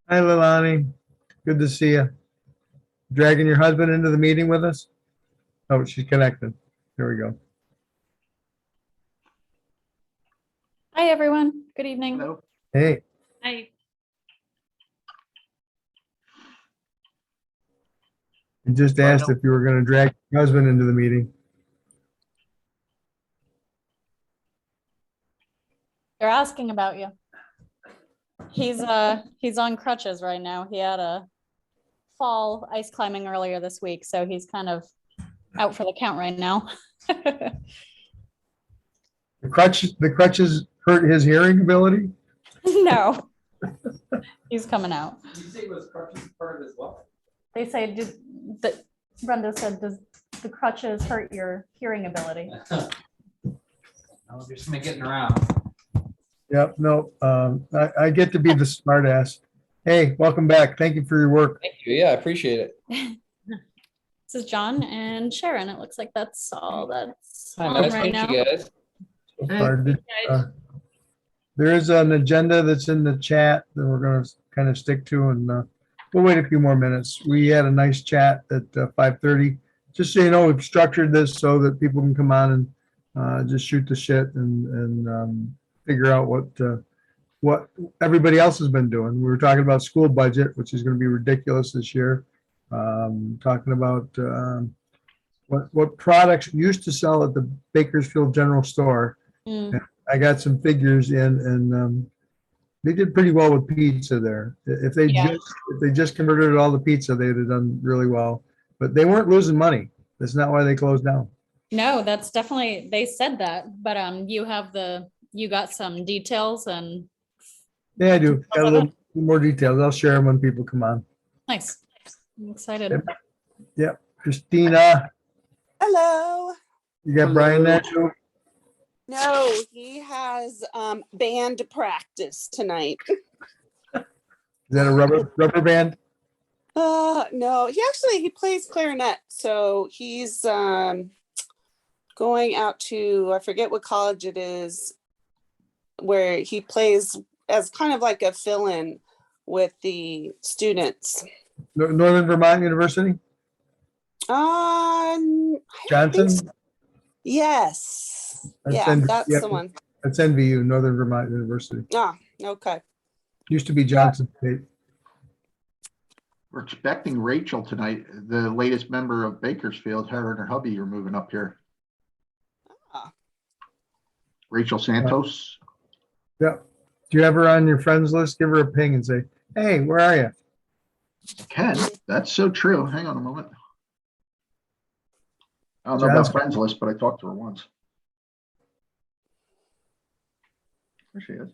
Hi, Leilani. Good to see you. Dragging your husband into the meeting with us? Oh, she's connected. There we go. Hi, everyone. Good evening. Hello. Hey, Hi. you just asked if you were going to drag your husband into the meeting. They're asking about you. He's on crutches right now. He had a fall ice climbing earlier this week, so he's kind of out for the count right now. The crutches hurt his hearing ability? No, he's coming out. Did you say it was crutches part as well? They say, Brenda said, does the crutches hurt your hearing ability? I'll do some getting around. Yep, no, I get to be the smart ass. Hey, welcome back. Thank you for your work. Thank you. Yeah, I appreciate it. This is John and Sharon. It looks like that's all that's Hi, on nice to right meet now. you guys. So far. There is an agenda that's in the chat that we're going to kind of stick to, and we'll wait a few more minutes. We had a nice chat at 5:30. Just so you know, we've structured this so that people can come on and just shoot the shit and figure out what everybody else has been doing. We were talking about school budget, which is going to be ridiculous this year. Talking about what products used to sell at the Bakersfield General Store. Mm, I got some figures in, and they did pretty well with pizza there. If they Yeah. just converted it all to pizza, they'd have done really well. But they weren't losing money. That's not why they closed down. No, that's definitely, they said that, but you got some details and Yeah, I do. Got a little more details. I'll share them when people come on. nice. I'm excited. Yep. Christina, Hello. you got Brian there too? No, he has band practice tonight. Is that a rubber band? No, he plays clarinet. So he's going out to, I forget what college it is, where he plays as kind of like a fill-in with the students. Northern Vermont University? I don't Johnson? think so. Yes. That's the one. That's NVU, Northern Vermont University. Okay. Used to be Johnson State. We're expecting Rachel tonight, the latest member of Bakersfield. Her and her hubby are moving up here. Ah. Rachel Santos. Yep. Do you have her on your friends list? Give her a ping and say, hey, where are you? Ken, that's so true. Hang on a moment. I don't know John's- about friends list, but I talked to her once. There she is.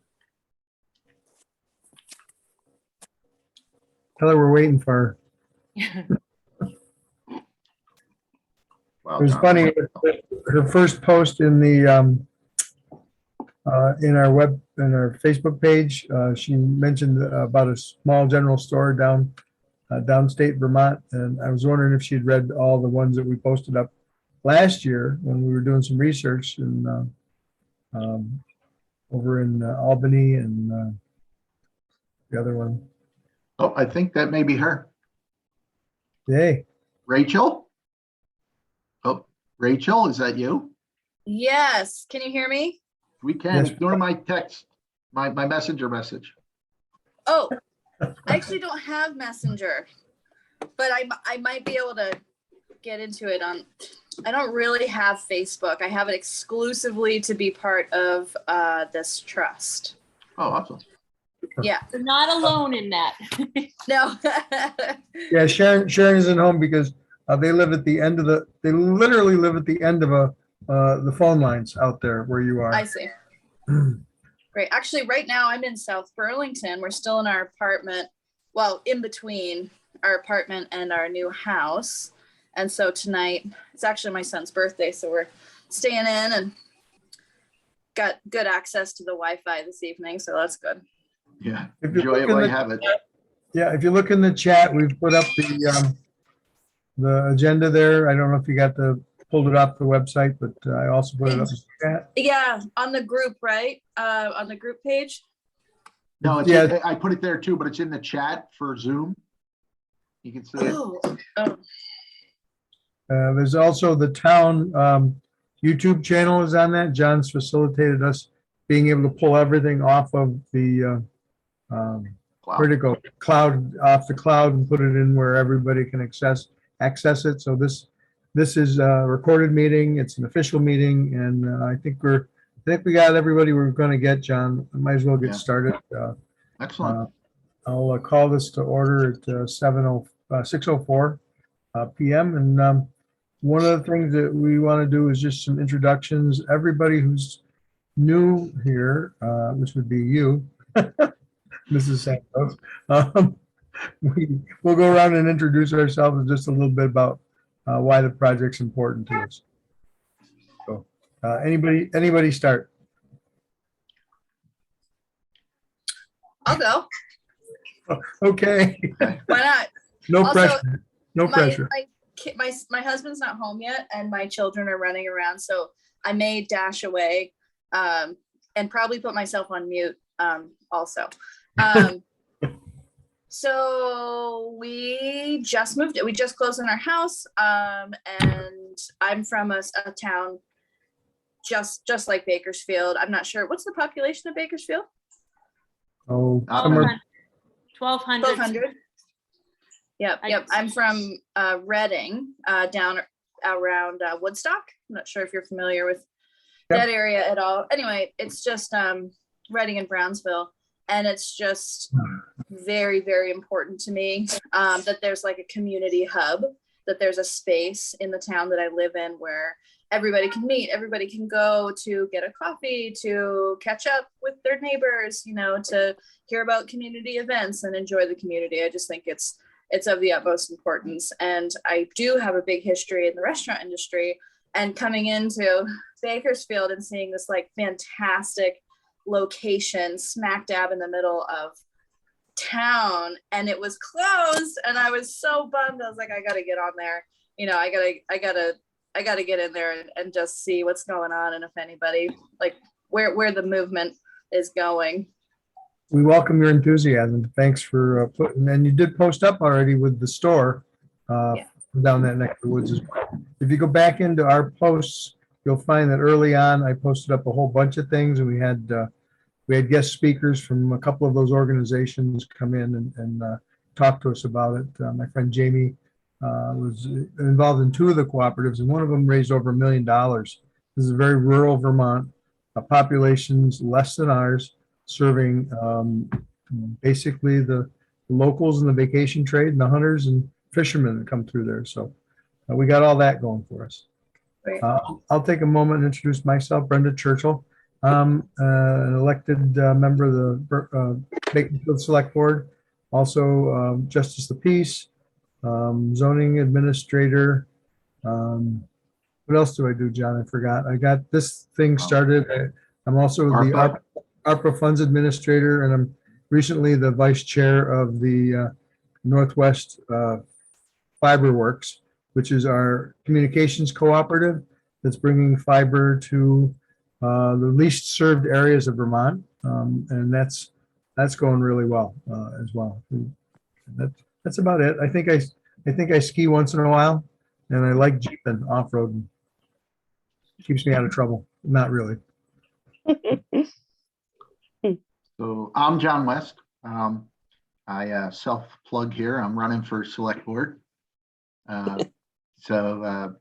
Tell her we're waiting for her. Wow, It was John. funny, her first post in the in our Facebook page, she mentioned about a small general store downstate Vermont, and I was wondering if she'd read all the ones that we posted up last year when we were doing some research and over in Albany and the other one. Oh, I think that may be her. Yay. Rachel? Oh, Rachel, is that you? Yes, can you hear me? We can. Yes. Ignore my text, my messenger message. Oh, I actually don't have Messenger, but I might be able to get into it on, I don't really have Facebook. I have it exclusively to be part of this trust. Oh, awesome. Yeah, You're not alone in that. no. Yeah, Sharon isn't home because they literally live at the end of the phone lines out there where you are. I see. Great. Actually, right now I'm in South Burlington. We're still in our apartment. Well, in between our apartment and our new house. And so tonight, it's actually my son's birthday. So we're staying in and got good access to the Wi-Fi this evening. So that's good. Yeah, If you enjoy look it in while the- you have it. Yeah, if you look in the chat, we've put up the agenda there. I don't know if you pulled it off the website, but I also put it up in the chat. Yeah, on the group, right? On the group page. No, it's, Yeah. I put it there too, but it's in the chat for Zoom. You can see it. Oh, There's also the town YouTube channel is on that. John's facilitated us being able to pull everything off of the Wow. vertical cloud, off the cloud, and put it in where everybody can access it. So this is a recorded meeting. It's an official meeting, and I think we got everybody we're going to get, John. I might as well get Yeah. started. Excellent. I'll call this to order at 6:04 PM. And one of the things that we want to do is just some introductions. Everybody who's new here, which would be you, Mrs. Santos. We'll go around and introduce ourselves and just a little bit about why the project's important to us. So, anybody start? I'll go. Okay, Why not? no Also, pressure, no pressure. My husband's not home yet, and my children are running around, so I may dash away, and probably put myself on mute, also. So we just moved. We just closed on our house, and I'm from a town just like Bakersfield. I'm not sure what's the population of Bakersfield. Oh, Uh, somewhere, 1,200. 1,200. Yep. I'm from Reading, down around Woodstock. I'm not sure if you're familiar with that area at all. Anyway, it's just Reading and Brownsville, and it's just very, very important to me that there's like a community hub, that there's a space in the town that I live in where everybody can meet, everybody can go to get a coffee, to catch up with their neighbors, to hear about community events and enjoy the community. I just think it's of the utmost importance. And I do have a big history in the restaurant industry, and coming into Bakersfield and seeing this like fantastic location smack dab in the middle of town, and it was closed, and I was so bummed. I was like, I gotta get on there. I gotta get in there and just see what's going on, and if anybody like where the movement is going. we welcome your enthusiasm. Thanks for putting, and you did post up already with the store Yeah. down that neck of the woods as well. If you go back into our posts, you'll find that early on, I posted up a whole bunch of things, and we had guest speakers from a couple of those organizations come in and talk to us about it. My friend Jamie was involved in two of the cooperatives, and one of them raised over $1 million. This is very rural Vermont, populations less than ours, serving basically the locals in the vacation trade and the hunters and fishermen that come through there. So we got all that going for us. Great. I'll take a moment and introduce myself, Brenda Churchill. I'm an elected member of the Bakersfield Select Board, also Justice of the Peace, zoning administrator. What else do I do, John? I forgot. I got this thing started. I'm also the ARPA funds administrator, and I'm recently the vice chair of the Northwest Fiber Works, which is our communications cooperative that's bringing fiber to the least served areas of Vermont, and that's going really well as well. That's about it. I think I ski once in a while, and I like jeeping off-road. Keeps me out of trouble. Not really. So I'm John West. I self-plug here. I'm running for select board. So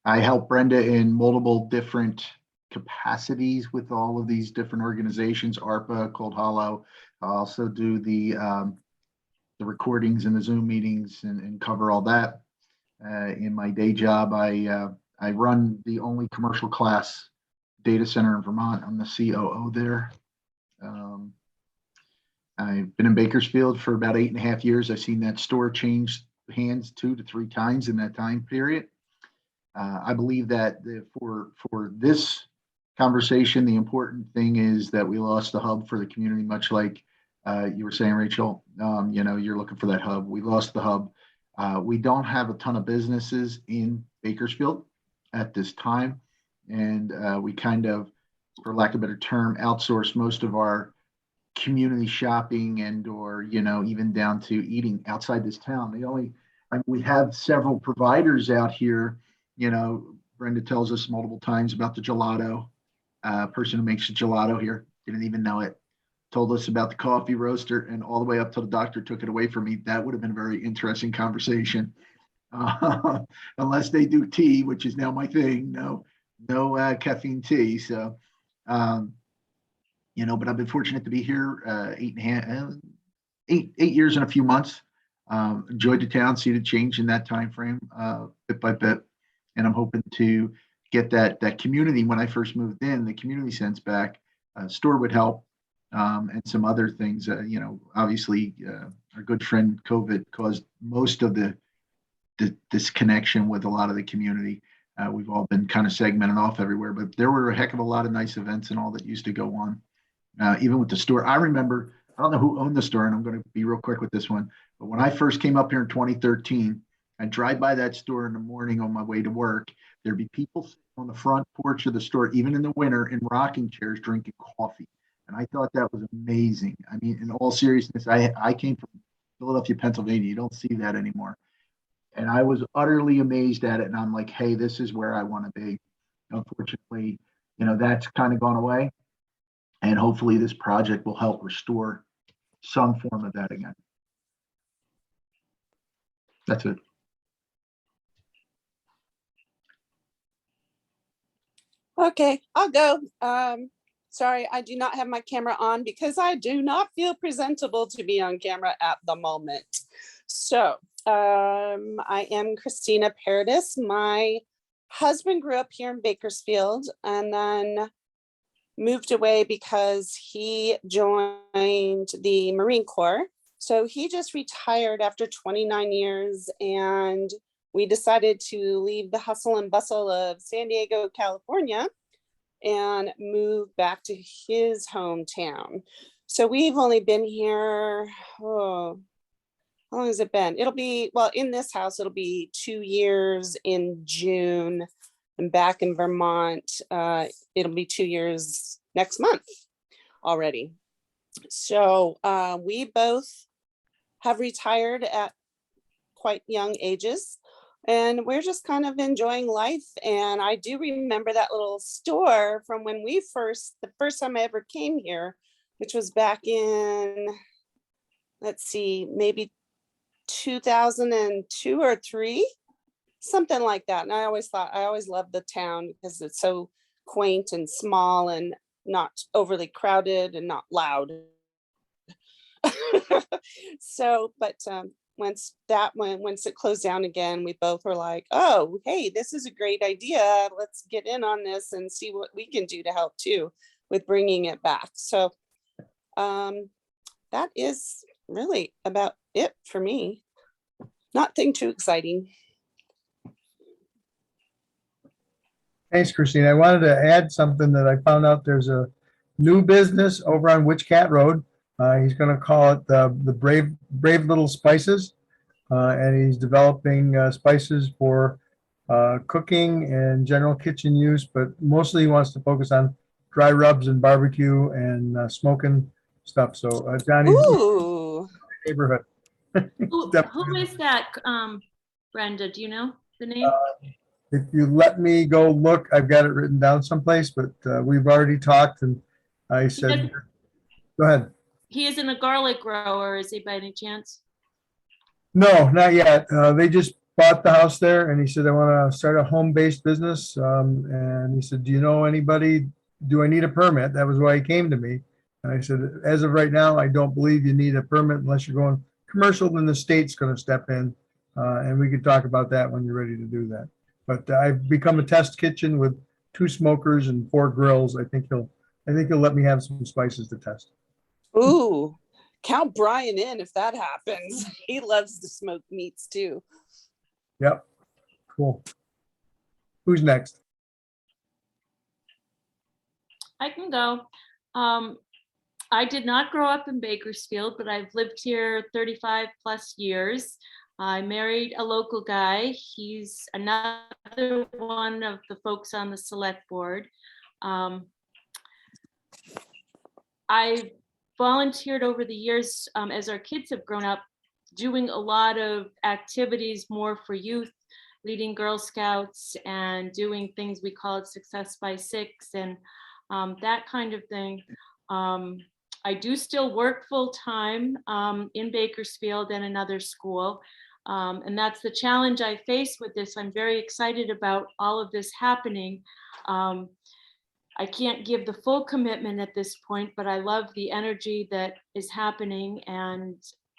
I help Brenda in multiple different capacities with all of these different organizations, ARPA, Cold Hollow. I also do the recordings and the Zoom meetings and cover all that. In my day job, I run the only commercial class data center in Vermont. I'm the COO there. I've been in Bakersfield for about 8.5 years. I've seen that store change hands 2 to 3 times in that time period. I believe that for this conversation, the important thing is that we lost the hub for the community, much like you were saying, Rachel. You're looking for that hub. We lost the hub. We don't have a ton of businesses in Bakersfield at this time, and we kind of, for lack of a better term, outsource most of our community shopping and or, even down to eating outside this town. We have several providers out here. Brenda tells us multiple times about the gelato. Person who makes the gelato here didn't even know it. Told us about the coffee roaster, and all the way up till the doctor took it away from me. That would have been a very interesting conversation. Unless they do tea, which is now my thing. No caffeine tea. So, but I've been fortunate to be here 8 years and a few months. Enjoyed the town, see the change in that time frame, bit by bit, and I'm hoping to get that community. When I first moved in, the community sense back. Store would help, and some other things. Obviously, our good friend COVID caused most of the disconnection with a lot of the community. We've all been kind of segmented off everywhere, but there were a heck of a lot of nice events and all that used to go on. Even with the store, I remember, I don't know who owned the store, and I'm going to be real quick with this one, but when I first came up here in 2013, I'd drive by that store in the morning on my way to work. There'd be people sitting on the front porch of the store, even in the winter, in rocking chairs drinking coffee. And I thought that was amazing. I mean, in all seriousness, I came from Philadelphia, Pennsylvania. You don't see that anymore. And I was utterly amazed at it. And I'm like, hey, this is where I want to be. Unfortunately, that's kind of gone away. And hopefully this project will help restore some form of that again. That's it. Okay, I'll go. Sorry, I do not have my camera on because I do not feel presentable to be on camera at the moment. So I am Christina Paradis. My husband grew up here in Bakersfield and then moved away because he joined the Marine Corps. So he just retired after 29 years, and we decided to leave the hustle and bustle of San Diego, California, and move back to his hometown. So we've only been here, how long has it been? It'll be, well, in this house, it'll be 2 years in June, and back in Vermont, it'll be 2 years next month already. So we both have retired at quite young ages, and we're just kind of enjoying life. And I do remember that little store from when the first time I ever came here, which was back in, let's see, maybe 2002 or 3, something like that. And I always loved the town because it's so quaint and small and not overly crowded and not loud. So, but once it closed down again, we both were like, oh, hey, this is a great idea. Let's get in on this and see what we can do to help too with bringing it back. So that is really about it for me. Nothing too exciting. Thanks, Christine. I wanted to add something that I found out. There's a new business over on Witch Cat Road. He's going to call it the Brave Little Spices, and he's developing spices for cooking and general kitchen use, but mostly he wants to focus on dry rubs and barbecue and smoking stuff. So Johnny's Ooh. neighborhood. Who is that, Brenda? Do you know the name? If you let me go look, I've got it written down someplace, but we've already talked, and I said, go ahead. He isn't a garlic grower, is he, by any chance? No, not yet. They just bought the house there, and he said, I want to start a home-based business. And he said, do you know anybody? Do I need a permit? That was why he came to me. And I said, as of right now, I don't believe you need a permit unless you're going commercial, then the state's going to step in. And we can talk about that when you're ready to do that. But I've become a test kitchen with 2 smokers and 4 grills. I think he'll let me have some spices to test. Ooh, count Brian in if that happens. He loves the smoked meats too. Yep. Cool. Who's next? I can go. I did not grow up in Bakersfield, but I've lived here 35 plus years. I married a local guy. He's another one of the folks on the select board. I volunteered over the years as our kids have grown up, doing a lot of activities more for youth, leading Girl Scouts and doing things we call it Success by Six and that kind of thing. I do still work full-time in Bakersfield and another school. And that's the challenge I face with this. I'm very excited about all of this happening. I can't give the full commitment at this point, but I love the energy that is happening and,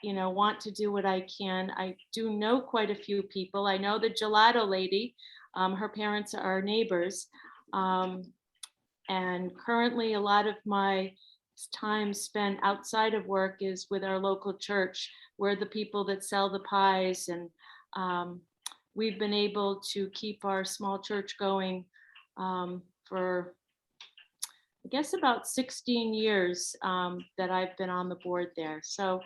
want to do what I can. I do know quite a few people. I know the gelato lady, her parents are neighbors. And currently a lot of my time spent outside of work is with our local church. We're the people that sell the pies, and we've been able to keep our small church going for, I guess, about 16 years that I've been on the board there. So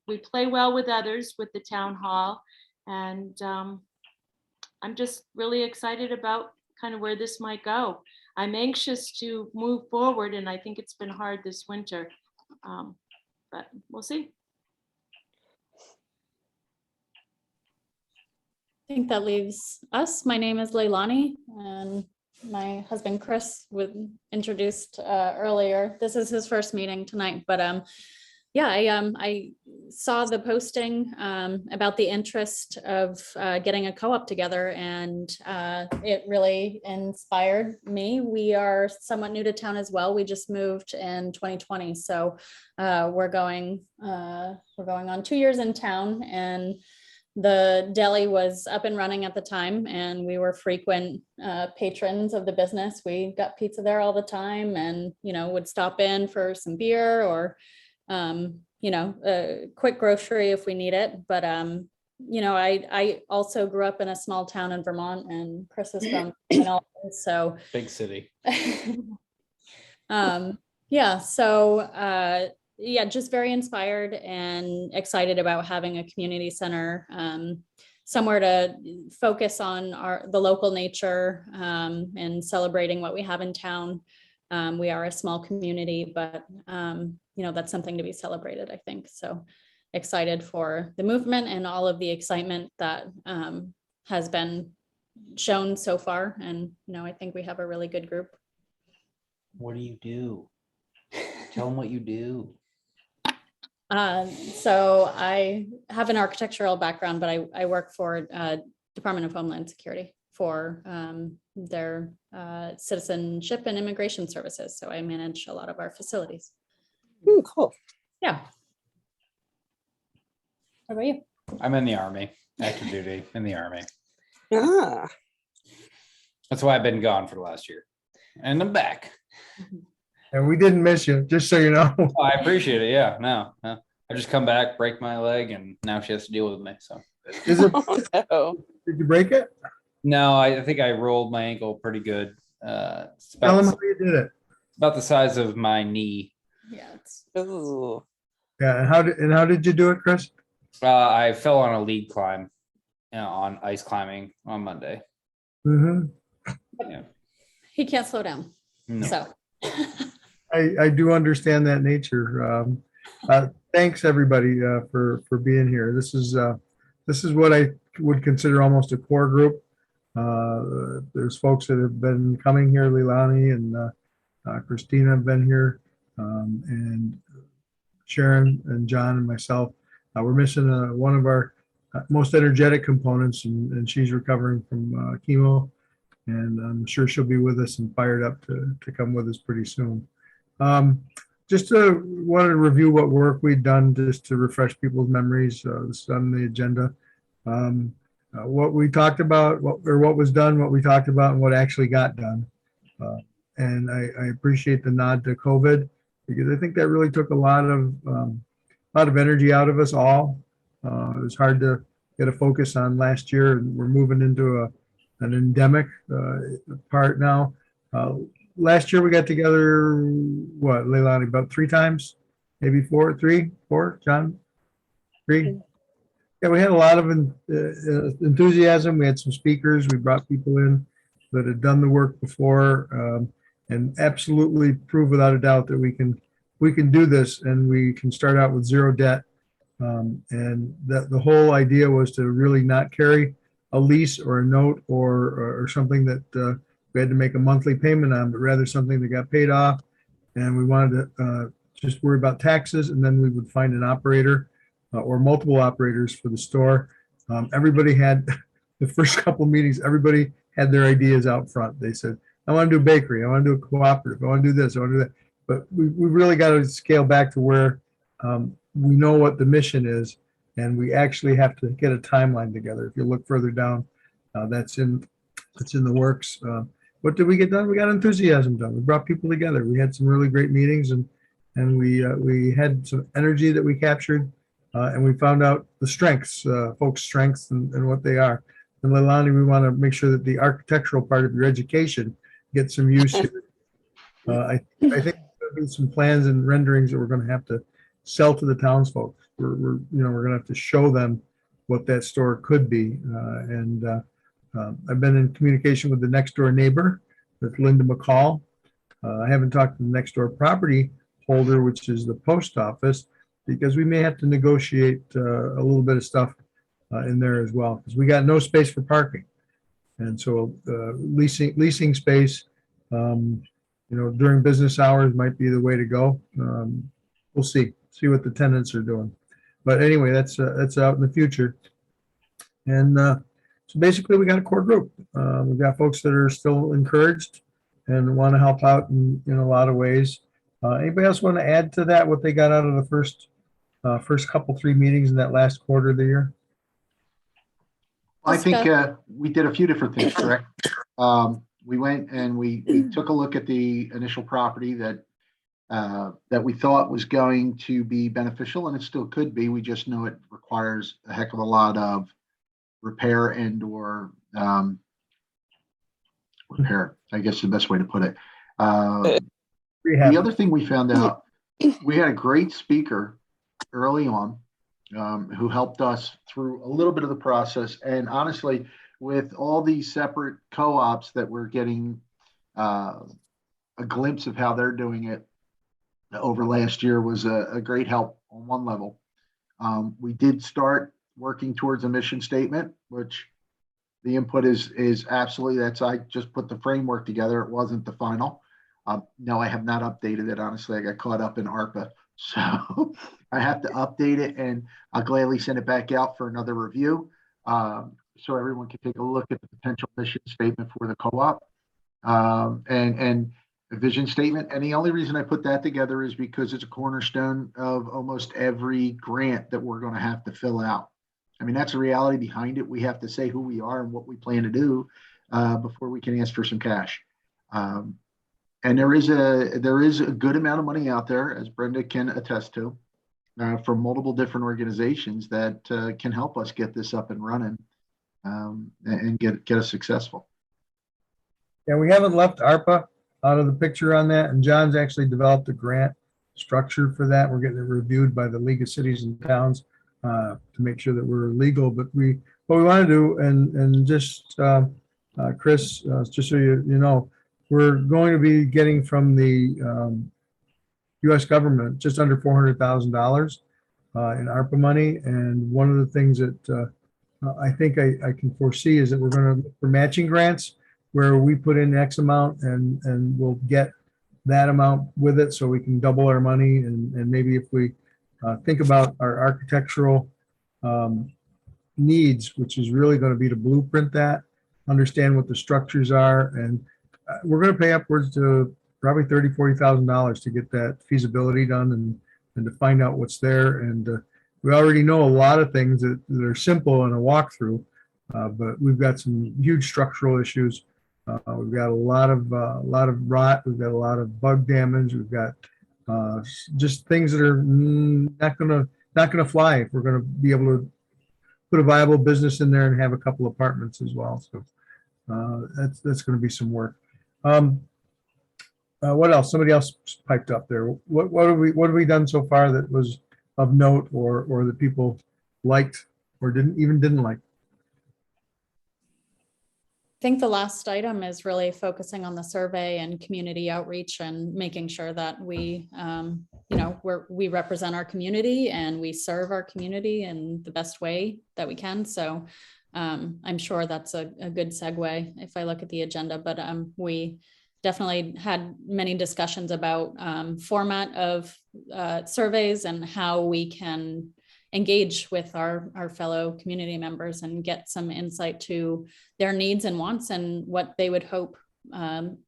we play well with others with the town hall, and I'm just really excited about kind of where this might go. I'm anxious to move forward, and I think it's been hard this winter, but we'll see. I think that leaves us. My name is Leilani, and my husband Chris was introduced earlier. This is his first meeting tonight, but yeah, I saw the posting about the interest of getting a co-op together, and it really inspired me. We are somewhat new to town as well. We just moved in 2020, so we're going on 2 years in town, and the deli was up and running at the time, and we were frequent patrons of the business. We got pizza there all the time, and would stop in for some beer or a quick grocery if we need it. But I also grew up in a small town in Vermont, and Chris is from so big city. Just very inspired and excited about having a community center, somewhere to focus on the local nature and celebrating what we have in town. We are a small community, but that's something to be celebrated, I think. So excited for the movement and all of the excitement that has been shown so far. And, I think we have a really good group. What do you do? Tell them what you do. So I have an architectural background, but I work for Department of Homeland Security for their citizenship and immigration services. So I manage a lot of our facilities. Ooh, cool. Yeah. How about you? I'm in the Army, active duty in the Army. Ah, That's why I've been gone for the last year. And I'm back. And we didn't miss you, just so you know. Oh, I appreciate it. Yeah, no. I just come back, break my leg, and now she has to deal with me. So Is it, oh, no. did you break it? no, I think I rolled my ankle pretty good. It's Tell them about, how you did it. about the size of my knee. Yeah, it's Ooh. Yeah, and how did you do it, Chris? I fell on a lead climb on ice climbing on Monday. Mm-hmm. Yeah. he can't slow down. No. So I do understand that nature. Thanks everybody for being here. This is what I would consider almost a core group. There's folks that have been coming here, Leilani and Christina have been here, and Sharon and John and myself. We're missing one of our most energetic components, and she's recovering from chemo, and I'm sure she'll be with us and fired up to come with us pretty soon. Just wanted to review what work we'd done just to refresh people's memories. This is on the agenda. What we talked about, what was done, what we talked about, and what actually got done. And I appreciate the nod to COVID, because I think that really took a lot of energy out of us all. It was hard to get a focus on last year, and we're moving into an endemic part now. Last year we got together, what, Leilani, about 3 times, maybe 4, John? 3? Yeah, we had a lot of enthusiasm. We had some speakers. We brought people in that had done the work before, and absolutely prove without a doubt that we can we can do this and we can start out with zero debt. And the whole idea was to really not carry a lease or a note or something that we had to make a monthly payment on, but rather something that got paid off. And we wanted to just worry about taxes, and then we would find an operator or multiple operators for the store. Everybody had, the first couple meetings, everybody had their ideas out front. They said, I want to do a bakery, I want to do a cooperative, I want to do this, I want to do that. But we really got to scale back to where we know what the mission is, and we actually have to get a timeline together. If you look further down, that's in the works. What did we get done? We got enthusiasm done. We brought people together. We had some really great meetings, and we had some energy that we captured, and we found out the strengths, folks' strengths, and what they are. And Leilani, we want to make sure that the architectural part of your education gets some use here. I think there'll be some plans and renderings that we're going to have to sell to the townsfolk. We're going to have to show them what that store could be. I've been in communication with the next door neighbor, with Linda McCall. I haven't talked to the next door property holder, which is the post office, because we may have to negotiate a little bit of stuff in there as well, because we got no space for parking. And so leasing space, during business hours might be the way to go. We'll see what the tenants are doing. But anyway, that's out in the future. And so basically, we got a core group. We've got folks that are still encouraged and want to help out in a lot of ways. Anybody else want to add to that, what they got out of the first couple, 3 meetings in that last quarter of the year? I think we did a few different things, correct? We went and we took a look at the initial property that we thought was going to be beneficial, and it still could be. We just know it requires a heck of a lot of repair and/or repair, I guess is the best way to put it. The other thing we found out, we had a great speaker early on who helped us through a little bit of the process. And honestly, with all these separate co-ops that we're getting a glimpse of how they're doing it over last year was a great help on one level. We did start working towards a mission statement, which the input is absolutely, I just put the framework together. It wasn't the final. No, I have not updated it. Honestly, I got caught up in ARPA. So I have to update it, and I'll gladly send it back out for another review. So everyone can take a look at the potential mission statement for the co-op and a vision statement. And the only reason I put that together is because it's a cornerstone of almost every grant that we're going to have to fill out. I mean, that's the reality behind it. We have to say who we are and what we plan to do before we can ask for some cash. And there is a good amount of money out there, as Brenda can attest to, from multiple different organizations that can help us get this up and running and get us successful. Yeah, we haven't left ARPA out of the picture on that, and John's actually developed a grant structure for that. We're getting it reviewed by the League of Cities and Towns to make sure that we're legal. But what we want to do, and just Chris, just so you know, we're going to be getting from the U.S. government just under $400,000 in ARPA money. And one of the things that I think I can foresee is that we're going to look for matching grants where we put in X amount and we'll get that amount with it, so we can double our money. And maybe if we think about our architectural needs, which is really going to be to blueprint that, understand what the structures are, and we're going to pay upwards to probably $30,000, $40,000 to get that feasibility done and to find out what's there. And we already know a lot of things that are simple in a walkthrough, but we've got some huge structural issues. We've got a lot of rot. We've got a lot of bug damage. We've got just things that are not gonna fly if we're gonna be able to put a viable business in there and have a couple apartments as well. So that's going to be some work. What else? Somebody else piped up there. What have we done so far that was of note or that people liked or didn't like? think the last item is really focusing on the survey and community outreach and making sure that we, we represent our community and we serve our community in the best way that we can. So I'm sure that's a good segue if I look at the agenda, but we definitely had many discussions about format of surveys and how we can engage with our fellow community members and get some insight to their needs and wants and what they would hope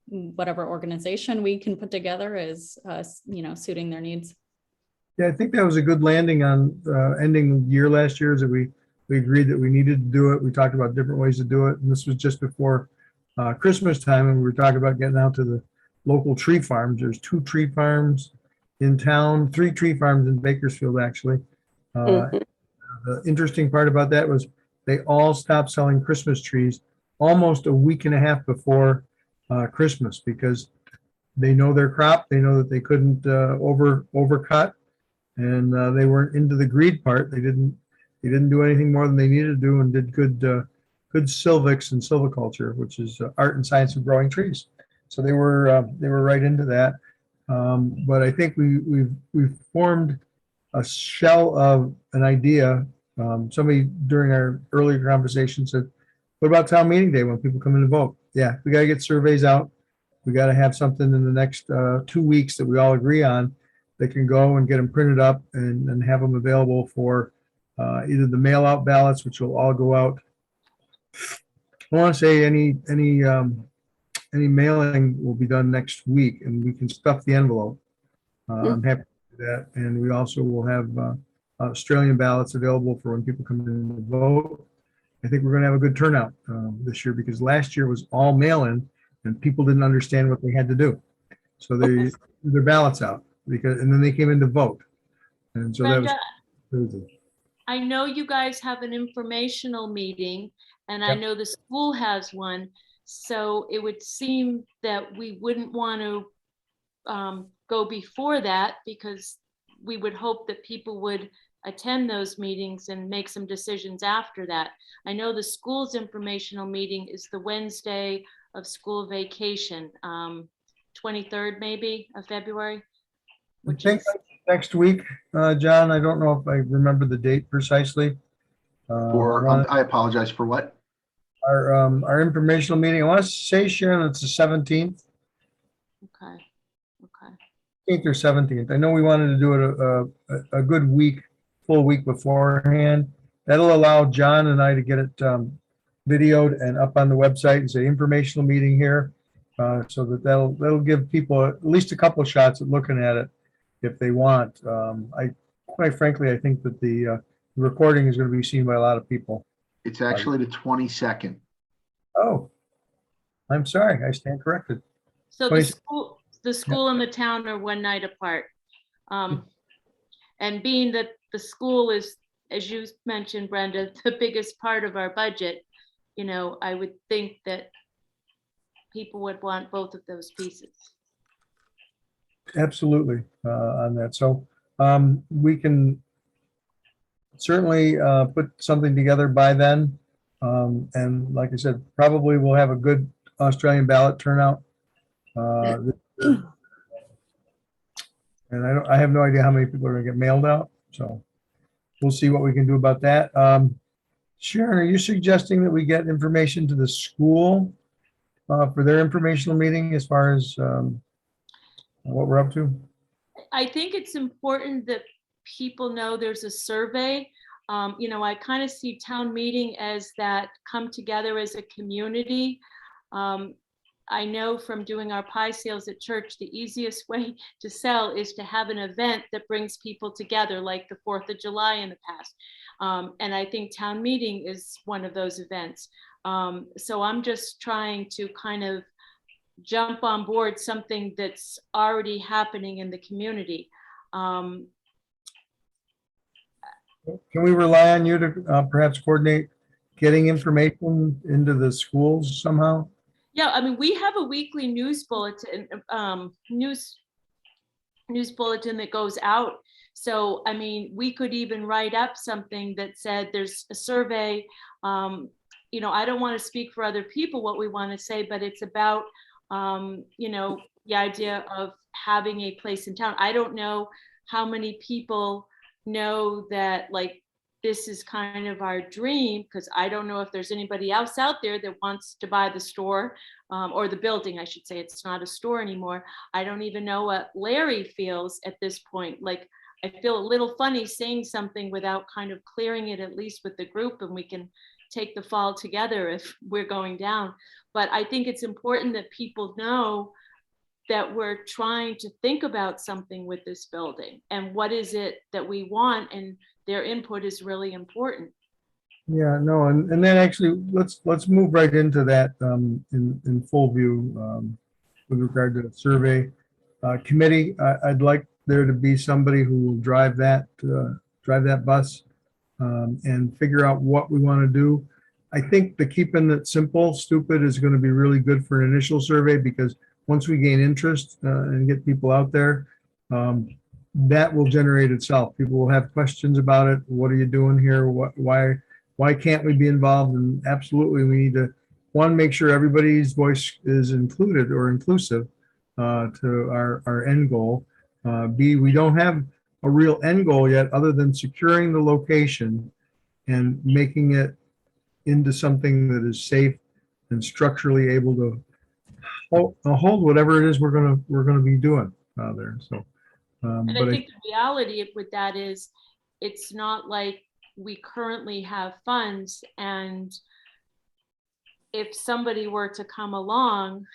whatever organization we can put together is suiting their needs. Yeah, I think that was a good landing on ending the year last year, is that we agreed that we needed to do it. We talked about different ways to do it. And this was just before Christmas time, and we were talking about getting out to the local tree farms. There's 2 tree farms in town, 3 tree farms in Bakersfield, actually. The interesting part about that was they all stopped selling Christmas trees almost a week and a half before Christmas, because they know their crop. They know that they couldn't overcut, and they weren't into the greed part. They didn't do anything more than they needed to do, and did good silvics and silviculture, which is art and science of growing trees. So they were right into that. But I think we've formed a shell of an idea. Somebody during our earlier conversation said, what about town meeting day when people come in to vote? Yeah, we got to get surveys out. We got to have something in the next 2 weeks that we all agree on that can go and get them printed up and have them available for either the mail out ballots, which will all go out. I want to say any mailing will be done next week, and we can stuff the envelope. I'm happy to do that. And we also will have Australian ballots available for when people come in to vote. I think we're going to have a good turnout this year, because last year was all mail-in and people didn't understand what they had to do. So they threw their ballots out and then they came in to vote. And so that was crazy. I know you guys have an informational meeting, and I know the school has one. So it would seem that we wouldn't want to go before that, because we would hope that people would attend those meetings and make some decisions after that. I know the school's informational meeting is the Wednesday of school vacation, 23rd maybe of February. I think next week, John. I don't know if I remember the date precisely. I apologize for what? Our informational meeting. I want to say, Sharon, it's the 17th. Okay. 18th or 17th. I know we wanted to do it a good week, full week beforehand. That'll allow John and I to get it videoed and up on the website and say informational meeting here, so that that'll give people at least a couple of shots at looking at it if they want. Quite frankly, I think that the recording is going to be seen by a lot of people. It's actually the 22nd. Oh, I'm sorry. I stand corrected. So the school and the town are one night apart. And being that the school is, as you mentioned, Brenda, the biggest part of our budget, I would think that people would want both of those pieces. Absolutely, on that. So we can certainly put something together by then. And like I said, probably we'll have a good Australian ballot turnout. And I have no idea how many people are going to get mailed out. So we'll see what we can do about that. Sharon, are you suggesting that we get information to the school for their informational meeting as far as what we're up to? I think it's important that people know there's a survey. I kind of see town meeting as that come together as a community. I know from doing our pie sales at church, the easiest way to sell is to have an event that brings people together, like the 4th of July in the past. And I think town meeting is one of those events. So I'm just trying to kind of jump on board something that's already happening in the community. Can we rely on you to perhaps coordinate getting information into the schools somehow? Yeah, I mean, we have a weekly news bulletin, news bulletin that goes out. So, I mean, we could even write up something that said there's a survey, I don't want to speak for other people what we want to say, but it's about, the idea of having a place in town. I don't know how many people know that, like, this is kind of our dream, because I don't know if there's anybody else out there that wants to buy the store, or the building, I should say. It's not a store anymore. I don't even know what Larry feels at this point. Like, I feel a little funny saying something without kind of clearing it, at least with the group, and we can take the fall together if we're going down. But I think it's important that people know that we're trying to think about something with this building and what is it that we want, and their input is really important. Yeah, no, and then actually, let's move right into that in full view with regard to the survey committee. I'd like there to be somebody who will drive that bus and figure out what we want to do. I think the keeping it simple, stupid is going to be really good for an initial survey, because once we gain interest and get people out there, that will generate itself. People will have questions about it. What are you doing here? Why can't we be involved? And absolutely, we need to, one, make sure everybody's voice is included or inclusive to our end goal. B, we don't have a real end goal yet, other than securing the location and making it into something that is safe and structurally able to hold whatever it is we're gonna be doing there. So, And but I think the reality with that is, it's not like we currently have funds, and if somebody were to come along,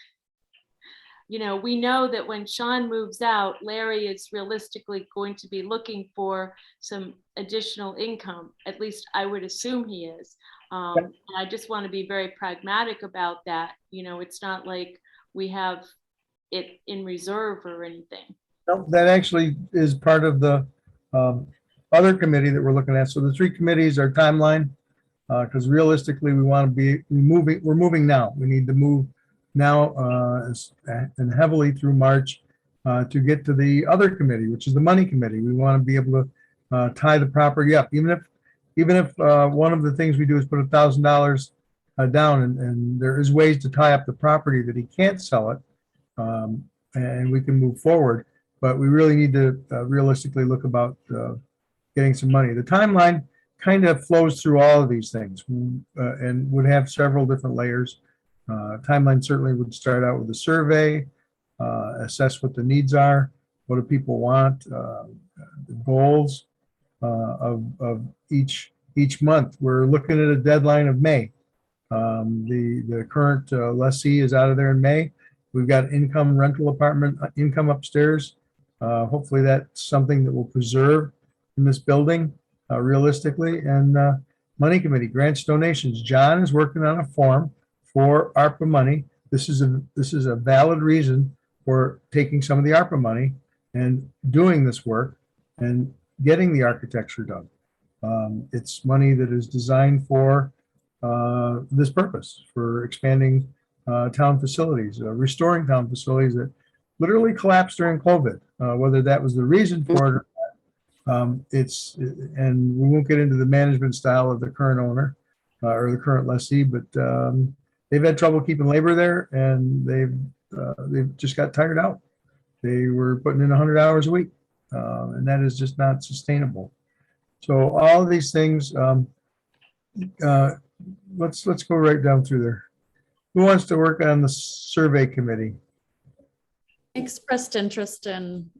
we know that when Sean moves out, Larry is realistically going to be looking for some additional income. At least I would assume he is. And I just want to be very pragmatic about that. It's not like we have it in reserve or anything. no, that actually is part of the other committee that we're looking at. So the three committees are timeline, because realistically, we want to be moving. We're moving now. We need to move now and heavily through March to get to the other committee, which is the money committee. We want to be able to tie the property up, even if one of the things we do is put $1,000 down, and there is ways to tie up the property that he can't sell it, and we can move forward. But we really need to realistically look about getting some money. The timeline kind of flows through all of these things and would have several different layers. Timeline certainly would start out with a survey, assess what the needs are, what do people want, the goals of each month. We're looking at a deadline of May. The current lessee is out of there in May. We've got income rental apartment income upstairs. Hopefully that's something that will preserve in this building realistically. And money committee, grants, donations. John is working on a form for ARPA money. This is a valid reason for taking some of the ARPA money and doing this work and getting the architecture done. It's money that is designed for this purpose, for expanding town facilities, restoring town facilities that literally collapsed during COVID. Whether that was the reason for it or not, and we won't get into the management style of the current owner or the current lessee, but they've had trouble keeping labor there, and they've just got tired out. They were putting in 100 hours a week, and that is just not sustainable. So all of these things, let's go right down through there. Who wants to work on the survey committee? Expressed interest in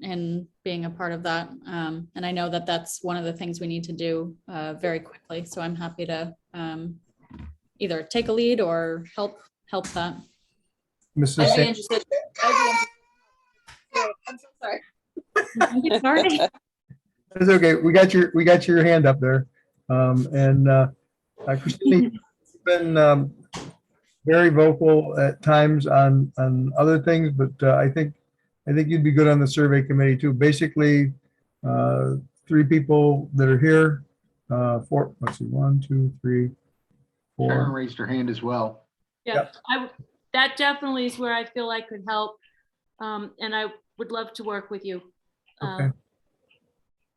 being a part of that. And I know that that's one of the things we need to do very quickly. So I'm happy to either take a lead or help that. Mrs. I'd be San- interested. I'm so sorry. Sorry. It's okay. We got your hand up there. Christina, you've been very vocal at times on other things, but I think you'd be good on the survey committee too. Basically, 3 people that are here, 4, let's see, 1, 2, 3, 4. Sharon raised her hand as well. Yeah, that definitely is where I feel I could help. And I would love to work with you. Okay.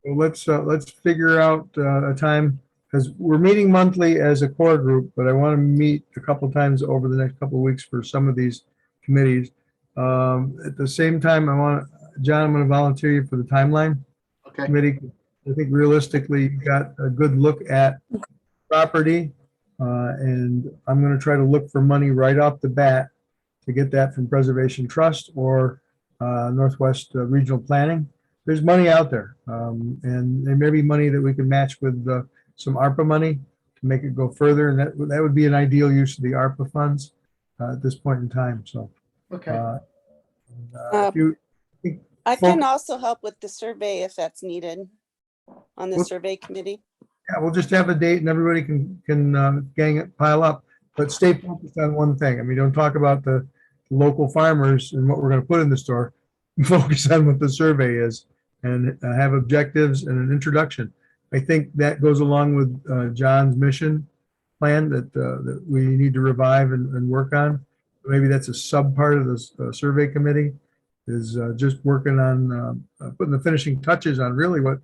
Well, let's figure out a time because we're meeting monthly as a core group, but I want to meet a couple times over the next couple of weeks for some of these committees. At the same time, John, I'm going to volunteer you for the timeline Okay, committee. I think realistically, you got a good look at property. And I'm going to try to look for money right off the bat to get that from Preservation Trust or Northwest Regional Planning. There's money out there. And there may be money that we can match with some ARPA money to make it go further. And that would be an ideal use of the ARPA funds at this point in time. So okay. if you, I can also help with the survey if that's needed on the Well- survey committee. yeah, we'll just have a date and everybody can pile up, but stay focused on one thing. I mean, don't talk about the local farmers and what we're going to put in the store. Focus on what the survey is and have objectives and an introduction. I think that goes along with John's mission plan that we need to revive and work on. Maybe that's a sub part of this survey committee is just working on putting the finishing touches on really what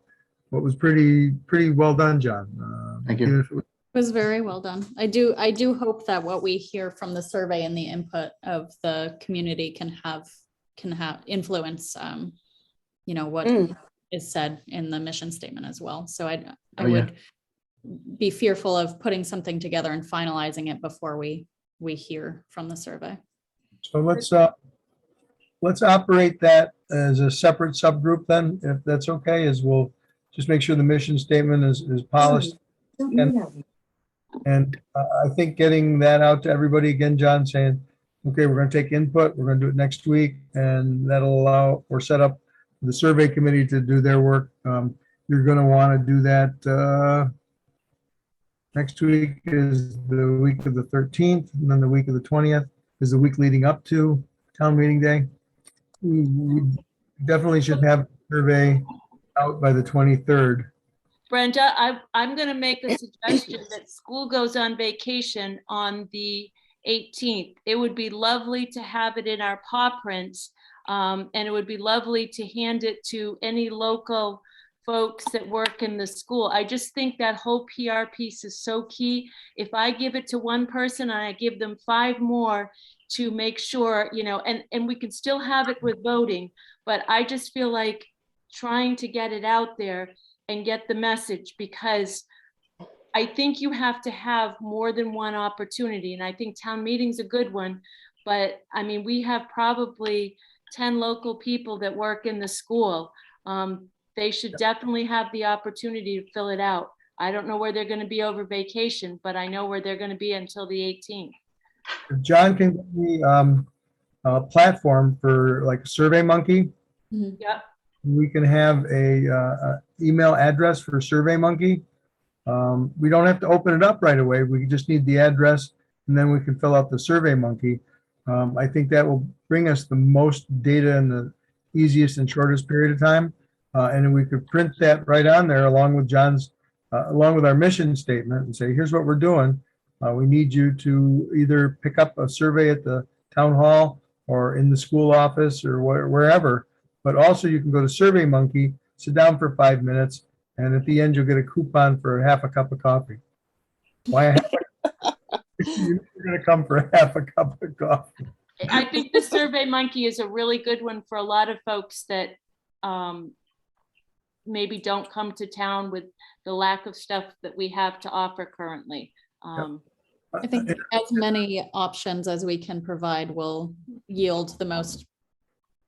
was pretty well done, John. Thank you. Even if it was- It was very well done. I do hope that what we hear from the survey and the input of the community can have influence, what Mm. is said in the mission statement as well. So I Oh, yeah. would be fearful of putting something together and finalizing it before we hear from the survey. So let's operate that as a separate subgroup then, if that's okay, as we'll just make sure the mission statement is polished. And I think getting that out to everybody again, John, saying, okay, we're going to take input, we're going to do it next week, and that'll allow, or set up the survey committee to do their work. You're going to want to do that. Next week is the week of the 13th, and then the week of the 20th is the week leading up to town meeting day. We definitely should have a survey out by the 23rd. Brenda, I'm going to make a suggestion that school goes on vacation on the 18th. It would be lovely to have it in our paw prints, and it would be lovely to hand it to any local folks that work in the school. I just think that whole PR piece is so key. If I give it to one person and I give them 5 more to make sure, and we can still have it with voting, but I just feel like trying to get it out there and get the message, because I think you have to have more than one opportunity. And I think town meeting's a good one, but I mean, we have probably 10 local people that work in the school. They should definitely have the opportunity to fill it out. I don't know where they're going to be over vacation, but I know where they're going to be until the 18th. If John can give me a platform for like SurveyMonkey, Yep. we can have a email address for SurveyMonkey. We don't have to open it up right away. We just need the address and then we can fill out the SurveyMonkey. I think that will bring us the most data in the easiest and shortest period of time. And then we could print that right on there along with along with our mission statement and say, here's what we're doing. We need you to either pick up a survey at the town hall or in the school office or wherever. But also you can go to SurveyMonkey, sit down for 5 minutes, and at the end you'll get a coupon for half a cup of coffee. Why a half you're going to come for half a cup of coffee. I think the SurveyMonkey is a really good one for a lot of folks that maybe don't come to town with the lack of stuff that we have to offer currently. I think as many options as we can provide will yield the most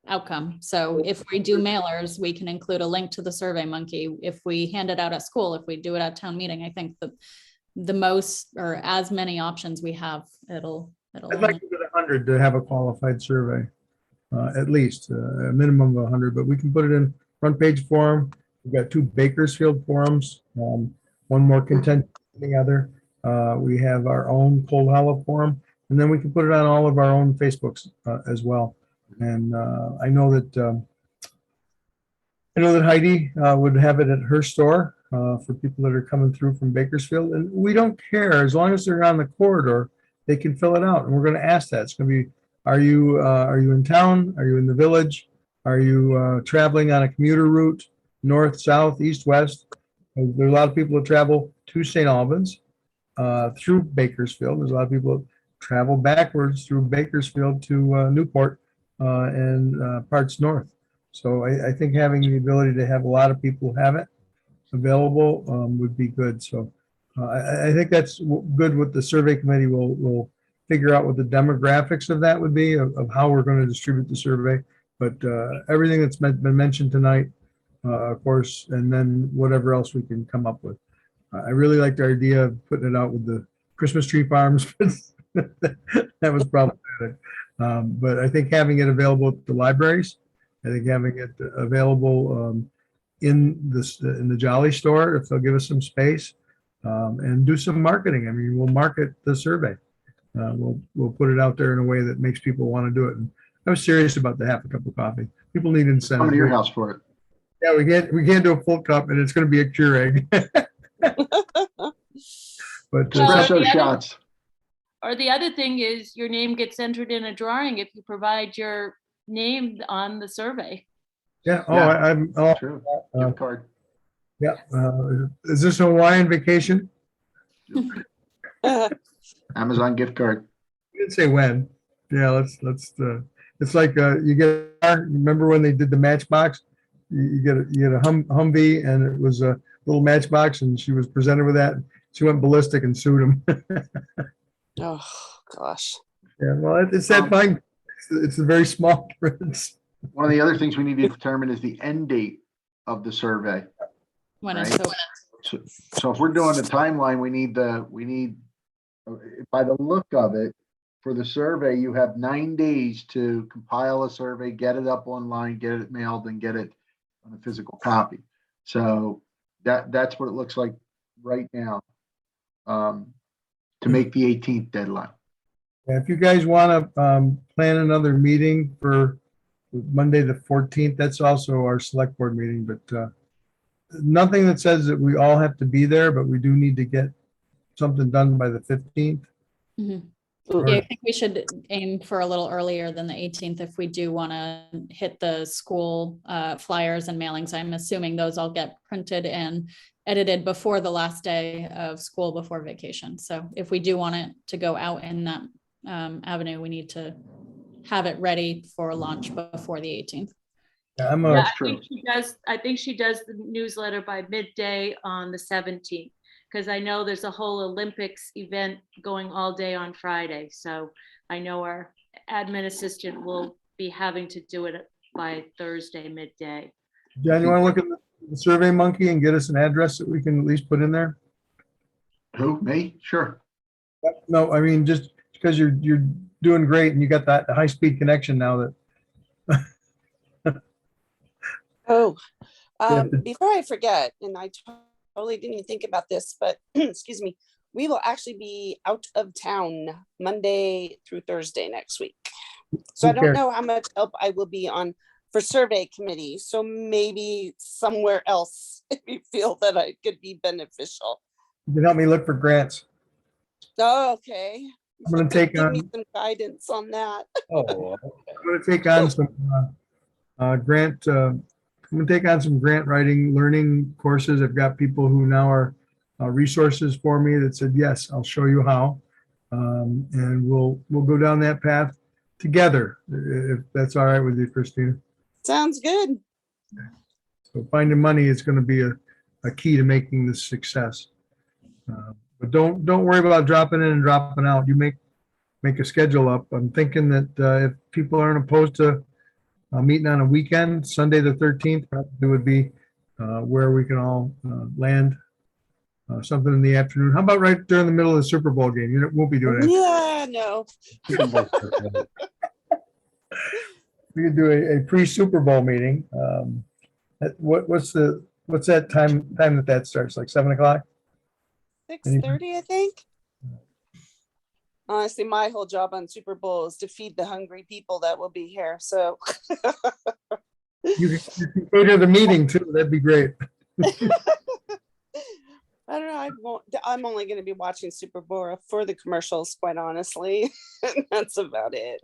outcome. So if we do mailers, we can include a link to the SurveyMonkey. If we hand it out at school, if we do it at town meeting, I think the most or as many options we have, it'll. I'd like to get 100 to have a qualified survey, at least a minimum of 100, but we can put it in front page form. We've got 2 Bakersfield forums, one more content than the other. We have our own Cold Hollow forum, and then we can put it on all of our own Facebooks as well. And I know that Heidi would have it at her store for people that are coming through from Bakersfield. And we don't care, as long as they're on the corridor, they can fill it out. And we're going to ask that. It's going to be, are you in town? Are you in the village? Are you traveling on a commuter route, north, south, east, west? There's a lot of people that travel to St. Albans through Bakersfield. There's a lot of people that travel backwards through Bakersfield to Newport and parts north. So I think having the ability to have a lot of people have it available would be good. So I think that's good. What the survey committee will figure out what the demographics of that would be, of how we're going to distribute the survey. But everything that's been mentioned tonight, of course, and then whatever else we can come up with. I really liked the idea of putting it out with the Christmas tree farms. That was problematic. But I think having it available at the libraries, I think having it available in the Jolly store, if they'll give us some space, and do some marketing. I mean, we'll market the survey. We'll put it out there in a way that makes people want to do it. And I was serious about the half a cup of coffee. People need incentive. Come to your house for it. Yeah, we can't do a full cup, and it's going to be a Keurig. But Well, Espresso the other- shots. Or the other thing is your name gets entered in a drawing if you provide your name on the survey. yeah, Yeah. I'm. Oh, True. uh, Gift card. yeah. Is this a Hawaiian vacation? Amazon gift card. You didn't say when. Yeah, let's. It's like you get. Remember when they did the Matchbox? You get a Humvee, and it was a little Matchbox, and she was presented with that. She went ballistic and sued him. Oh, gosh. Yeah, well, it's that fine. It's a very small difference. One of the other things we need to determine is the end date of the survey. When it's Right. So if we're doing the timeline, we need, by the look of it, for the survey, you have 9 days to compile a survey, get it up online, get it mailed, and get it on a physical copy. So that's what it looks like right now, to make the 18th deadline. Yeah, if you guys want to plan another meeting for Monday, the 14th, that's also our select board meeting, but nothing that says that we all have to be there, but we do need to get something done by the 15th. Mhm. Or- Yeah, I think we should aim for a little earlier than the 18th if we do want to hit the school flyers and mailings. I'm assuming those all get printed and edited before the last day of school before vacation. So if we do want it to go out in that avenue, we need to have it ready for launch before the 18th. Yeah, I'm Yeah, a, That's I think she does the newsletter by midday on the 17th. Because I know there's a whole Olympics event going all day on Friday. So I know our admin assistant will be having to do it by Thursday midday. John, you want to look at the Survey Monkey and get us an address that we can at least put in there? Who, me? Sure. No, I mean, just because you're doing great and you got that high-speed connection now that, Oh, Yeah. before I forget, and I totally didn't even think about this, but excuse me, we will actually be out of town Monday through Thursday next week. So I don't Okay. know how much help I will be on for survey committee. So maybe somewhere else, if you feel that I could be beneficial. you can help me look for grants. Oh, okay. I'm gonna take Give me on, some guidance on that. Oh, I'm gonna take on some grant, I'm gonna take on some grant writing, learning courses. I've got people who now are resources for me that said, yes, I'll show you how. And we'll go down that path together, if that's all right with you, Christina. Sounds good. So finding money is gonna be a key to making this success. But don't worry about dropping in and dropping out. You make a schedule up. I'm thinking that if people aren't opposed to meeting on a weekend, Sunday the 13th, it would be where we can all land something in the afternoon. How about right during the middle of the Super Bowl game? You won't be doing it. Yeah, no. We could do a pre-Super Bowl meeting. What's that time that starts? Like 7 o'clock? 6:30, I think. Honestly, my whole job on Super Bowl is to feed the hungry people that will be here. So You can go to the meeting too. That'd be great. I don't know. I'm only going to be watching Super Bowl for the commercials, quite honestly. And that's about it.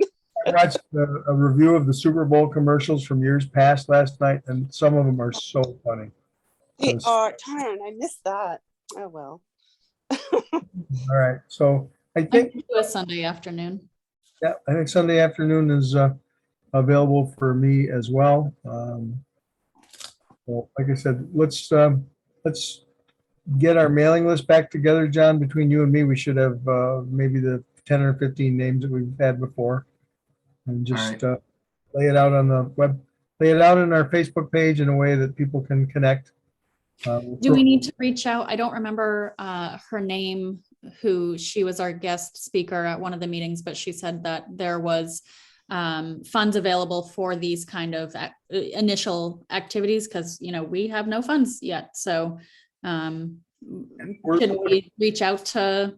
I watched a review of the Super Bowl commercials from years past last night, and some of them are so funny. They Yes. are, darn, I missed that. Oh, well. All right, so I I think, can do a Sunday afternoon. yeah, I think Sunday afternoon is available for me as well. Well, like I said, let's get our mailing list back together, John. Between you and me, we should have maybe the 10 or 15 names that we've had before. And just lay it out on the web, lay it out on our Facebook page in a way that people can connect. Do we need to reach out? I don't remember her name, who she was our guest speaker at one of the meetings, but she said that there was funds available for these kind of initial activities because, you know, we have no funds yet. So should we reach out to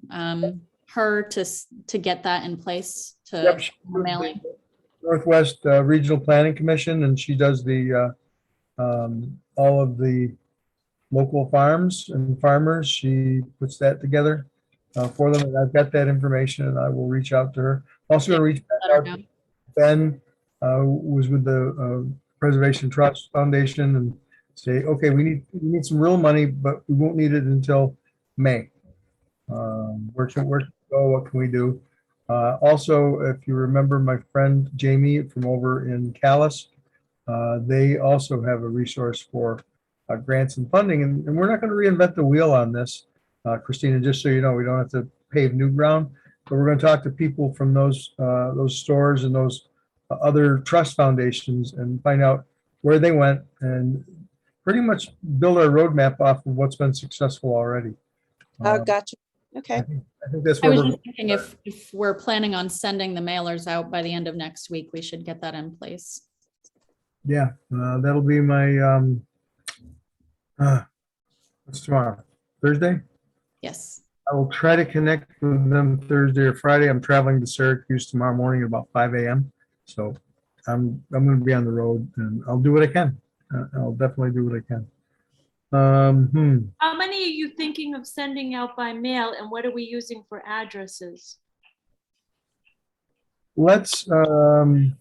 her to get that in place Yep, to she mailing? Northwest Regional Planning Commission, and she does the all of the local farms and farmers. She puts that together for them, and I've got that information, and I will reach out to her. Also, gonna reach back Let her out know. to Ben, who was with the Preservation Trust Foundation, and say, okay, we need some real money, but we won't need it until May. Where can we go? What can we do? Also, if you remember my friend Jamie from over in Callis, they also have a resource for grants and funding, and we're not going to reinvent the wheel on this, Christina, just so you know. We don't have to pave new ground, but we're going to talk to people from those stores and those other trust foundations and find out where they went and pretty much build our roadmap off of what's been successful already. Gotcha. Okay. I think that's I where was we're. just thinking if we're planning on sending the mailers out by the end of next week, we should get that in place. Yeah, that'll be my, what's tomorrow? Thursday? Yes. I will try to connect with them Thursday or Friday. I'm traveling to Syracuse tomorrow morning at about 5 a.m. So I'm going to be on the road, and I'll do what I can. I'll definitely do what I can. How many are you thinking of sending out by mail, and what are we using for addresses? Let's hold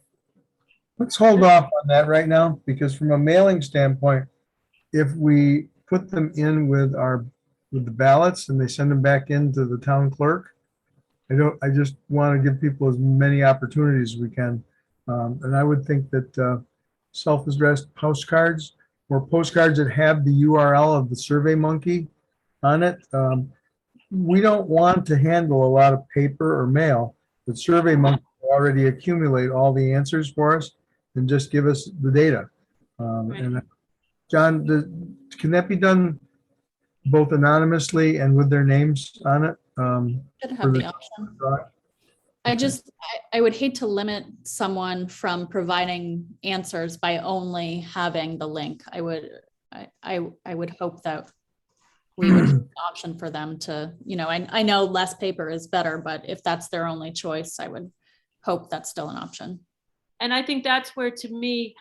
off on that right now, because from a mailing standpoint, if we put them in with the ballots and they send them back into the town clerk, I just want to give people as many opportunities as we can. And I would think that self-addressed postcards or postcards that have the URL of the Survey Monkey on it. We don't want to handle a lot of paper or mail. The Survey Monkey will already accumulate all the answers for us and just give us the data. And John, can that be done both anonymously and with their names on it? Should for have the option. I would hate to limit someone from providing answers by only having the link. I would hope that we would have an option for them to, you know, I know less paper is better, but if that's their only choice, I would hope that's still an option. And I think that's where, to me,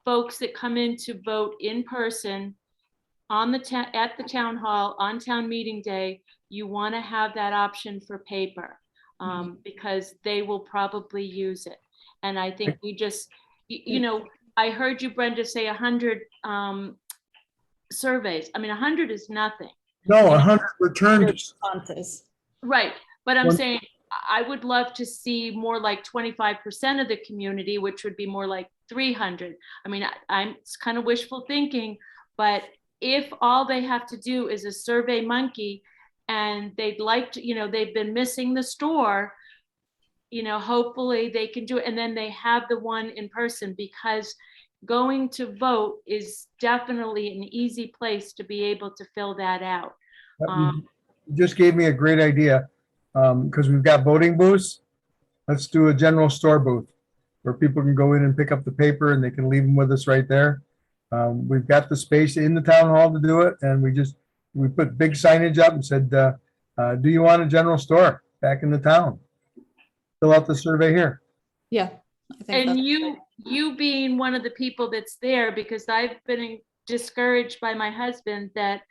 folks that come in to vote in person on at the town hall on town meeting day, you want to have that option for paper, because they will probably use it. And I think we just, you know, I heard you, Brenda, say 100 surveys. I mean, 100 is nothing. No, 100 return Responses. Right. But I'm saying I would love to see more like 25% of the community, which would be more like 300. I mean, it's kind of wishful thinking, but if all they have to do is a Survey Monkey and they'd like to, you know, they've been missing the store, you know, hopefully they can do it. And then they have the one in person, because going to vote is definitely an easy place to be able to fill that out. You just gave me a great idea, because we've got voting booths. Let's do a general store booth where people can go in and pick up the paper and they can leave them with us right there. We've got the space in the town hall to do it, and we put big signage up and said, do you want a general store back in the town? Fill out the survey here. Yeah. I think And that's you being one of the people that's there, because I've been discouraged by my husband that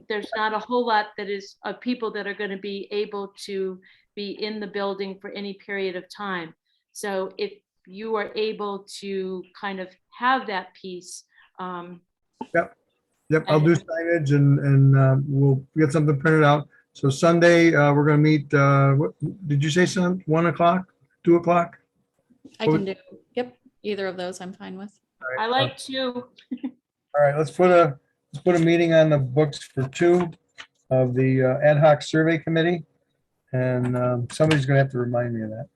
there's not a whole lot that is of people that are going to be able to be in the building for any period of time. So if you are able to kind of have that piece. Yep. Yep, I'll do signage and we'll get something printed out. So Sunday, we're gonna meet, what, did you say some, 1 o'clock, 2 o'clock? I can do, yep, either of those I'm fine with. I like to. All right, let's put a meeting on the books for 2 of the ad hoc survey committee. And somebody's gonna have to remind me of that.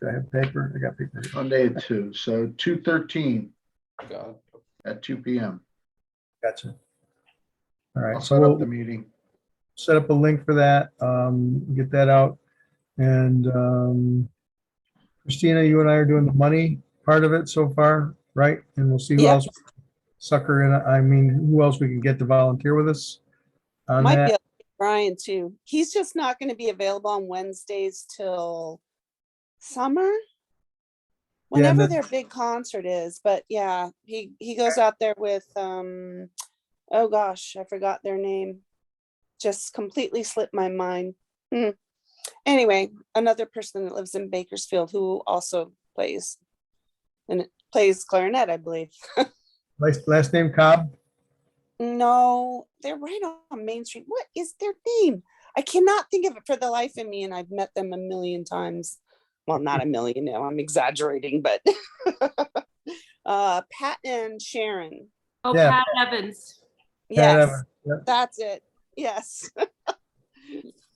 Do I have paper? I got paper. Monday at 2, so 2/13 God. at 2 p.m. Gotcha. All right, I'll so set up we'll the meeting. set up a link for that, get that out. And Christina, you and I are doing the money part of it so far, right? And we'll see who Yep. else sucker in, I mean, who else we can get to volunteer with us on Might be that. able to get Brian too. He's just not going to be available on Wednesdays till summer. Yeah, and Whenever then- their big concert is, but yeah, he goes out there with oh gosh, I forgot their name. Just completely slipped my mind. Anyway, another person that lives in Bakersfield who also plays clarinet, I believe. Last name Cobb? No, they're right on Main Street. What is their name? I cannot think of it for the life of me, and I've met them a million times. Well, not a million, no, I'm exaggerating, but Pat and Sharon. Oh, Yeah. Pat Evans. Yes, Yep. that's it. Yes.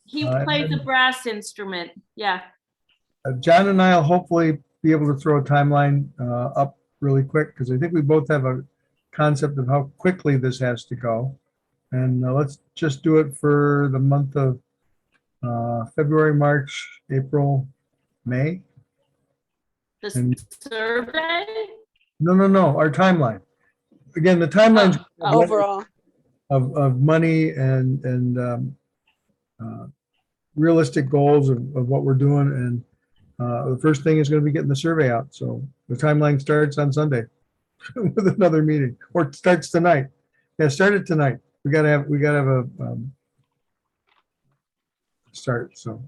He All right, plays a then- brass instrument. Yeah. John and I will hopefully be able to throw a timeline up really quick, because I think we both have a concept of how quickly this has to go. And let's just do it for the month of February, March, April, May. The And- survey. No, our timeline. Again, the timelines Oh. Overall, of money and realistic goals of what we're doing. And the first thing is going to be getting the survey out. So the timeline starts on Sunday with another meeting, or it starts tonight. Yeah, start it tonight. We gotta have a start. So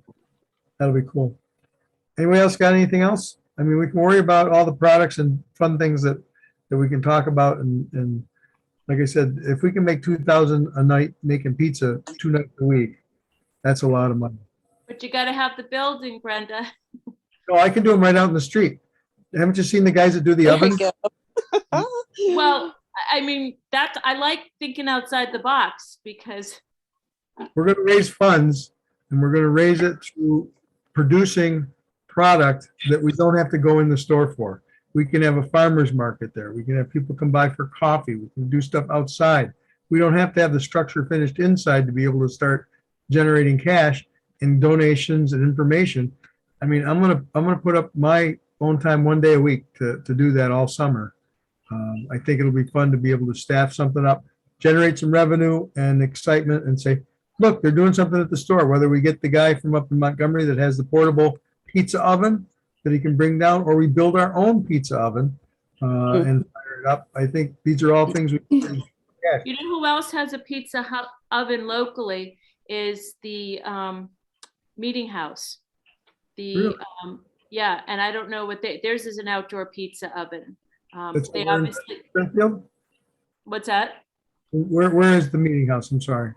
that'll be cool. Anybody else got anything else? I mean, we can worry about all the products and fun things that we can talk about. And like I said, if we can make 2,000 a night making pizza 2 nights a week, that's a lot of money. But you got to have the building, Brenda. No, I can do them right out in the street. Haven't you seen the guys that do the there ovens? we go. Well, I mean, I like thinking outside the box because We're gonna raise funds, and we're gonna raise it through producing product that we don't have to go in the store for. We can have a farmer's market there. We can have people come by for coffee. We can do stuff outside. We don't have to have the structure finished inside to be able to start generating cash and donations and information. I mean, I'm gonna put up my own time 1 day a week to do that all summer. I think it'll be fun to be able to staff something up, generate some revenue and excitement, and say, look, they're doing something at the store, whether we get the guy from up in Montgomery that has the portable pizza oven that he can bring down, or we build our own pizza oven and fire it up. I think these are all things we can. you know who else has a oven locally is the Meeting House. Really? Yeah, and I don't know what theirs is an outdoor pizza oven. That's They where- obviously, Springfield? what's that? Where is the meeting house? I'm sorry.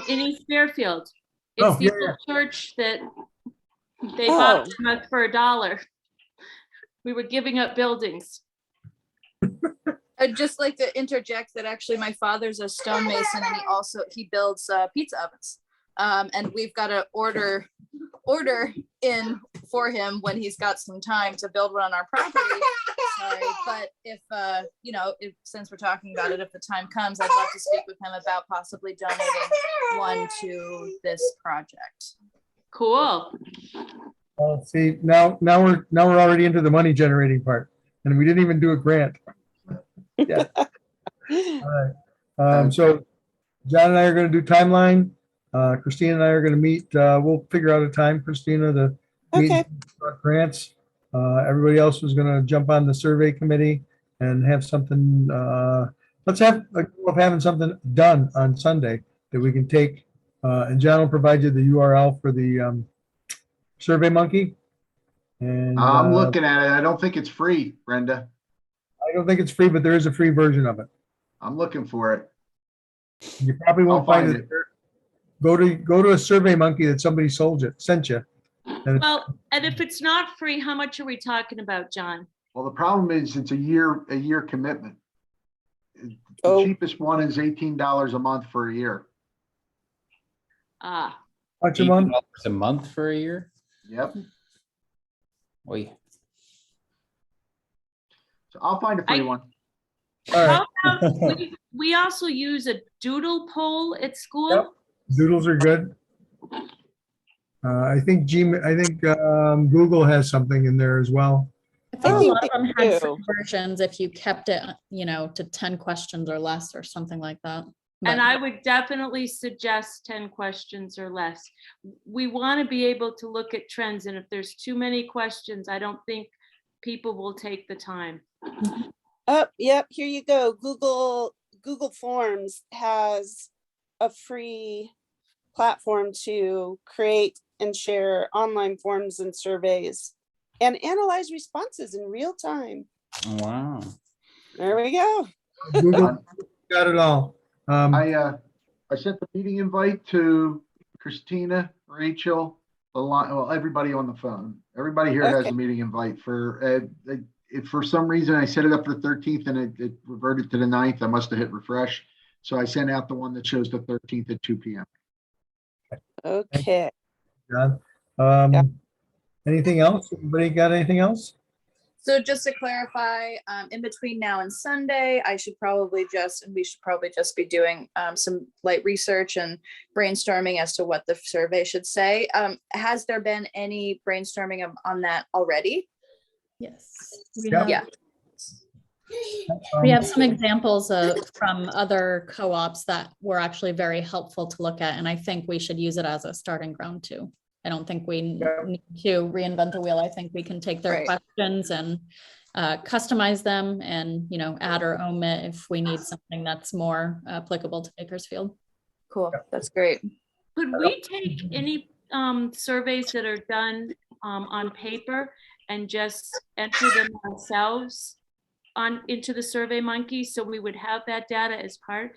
In East Fairfield. Oh, It's the yeah, old church that they Oh. bought from us for $1. We were giving up buildings. I'd just like to interject that actually my father's a stonemason and he builds pizza ovens. And we've got to order in for him when he's got some time to build one on our property. Sorry, but if since we're talking about it, if the time comes, I'd love to speak with him about possibly donating one to this project. Cool. See, now we're already into the money generating part, and we didn't even do a grant. Yeah. All right. So John and I are going to do timeline. Christina and I are going to meet. We'll figure out a time, Christina, to meet Okay. about grants. Everybody else was going to jump on the survey committee and have something. Let's have a goal of having something done on Sunday that we can take. And John will provide you the URL for the Survey Monkey. And I'm looking at it. I don't think it's free, Brenda. I don't think it's free, but there is a free version of it. I'm looking for it. You probably I'll won't find find it. it. there. Go to a Survey Monkey that somebody sent you. And Well, and if it's not free, how much are we talking about, John? Well, the problem is it's a year commitment. The Oh. cheapest one is $18 a month for a year. Ah, Watch a month. $18 a month for a year? Yep. Wait, So I'll find a free one. All right. how about, we also use a doodle poll at Yep. school. Doodles are good. I think Google has something in there as well. I think a Oh, lot of them they had do. free versions if you kept it, to 10 questions or less or something like that. And But- I would definitely suggest 10 questions or less. We want to be able to look at trends, and if there's too many questions, I don't think people will take the time. Oh, yep, here you go. Google Forms has a free platform to create and share online forms and surveys and analyze responses in real time. wow. There we go. Google got it all. I sent the meeting invite to Christina, Rachel, everybody on the phone. Everybody here has Okay. the meeting invite if for some reason I set it up for the 13th and it reverted to the 9th, I must have hit refresh. So I sent out the one that shows the 13th at 2 p.m. Okay. John. Yeah. Anything else? Anybody got anything else? So just to clarify, in between now and Sunday, we should probably just be doing some light research and brainstorming as to what the survey should say. Has there been any brainstorming on that already? Yes. We Yeah. have- Yeah. We have some examples from other co-ops that were actually very helpful to look at, and I think we should use it as a starting ground too. I don't think we need to reinvent the wheel. I think we can take their Right. questions and customize them and, add or omit if we need something that's more applicable to Bakersfield. Cool, that's great. Could we take any surveys that are done on paper and just enter them ourselves into the Survey Monkey, so we would have that data as part?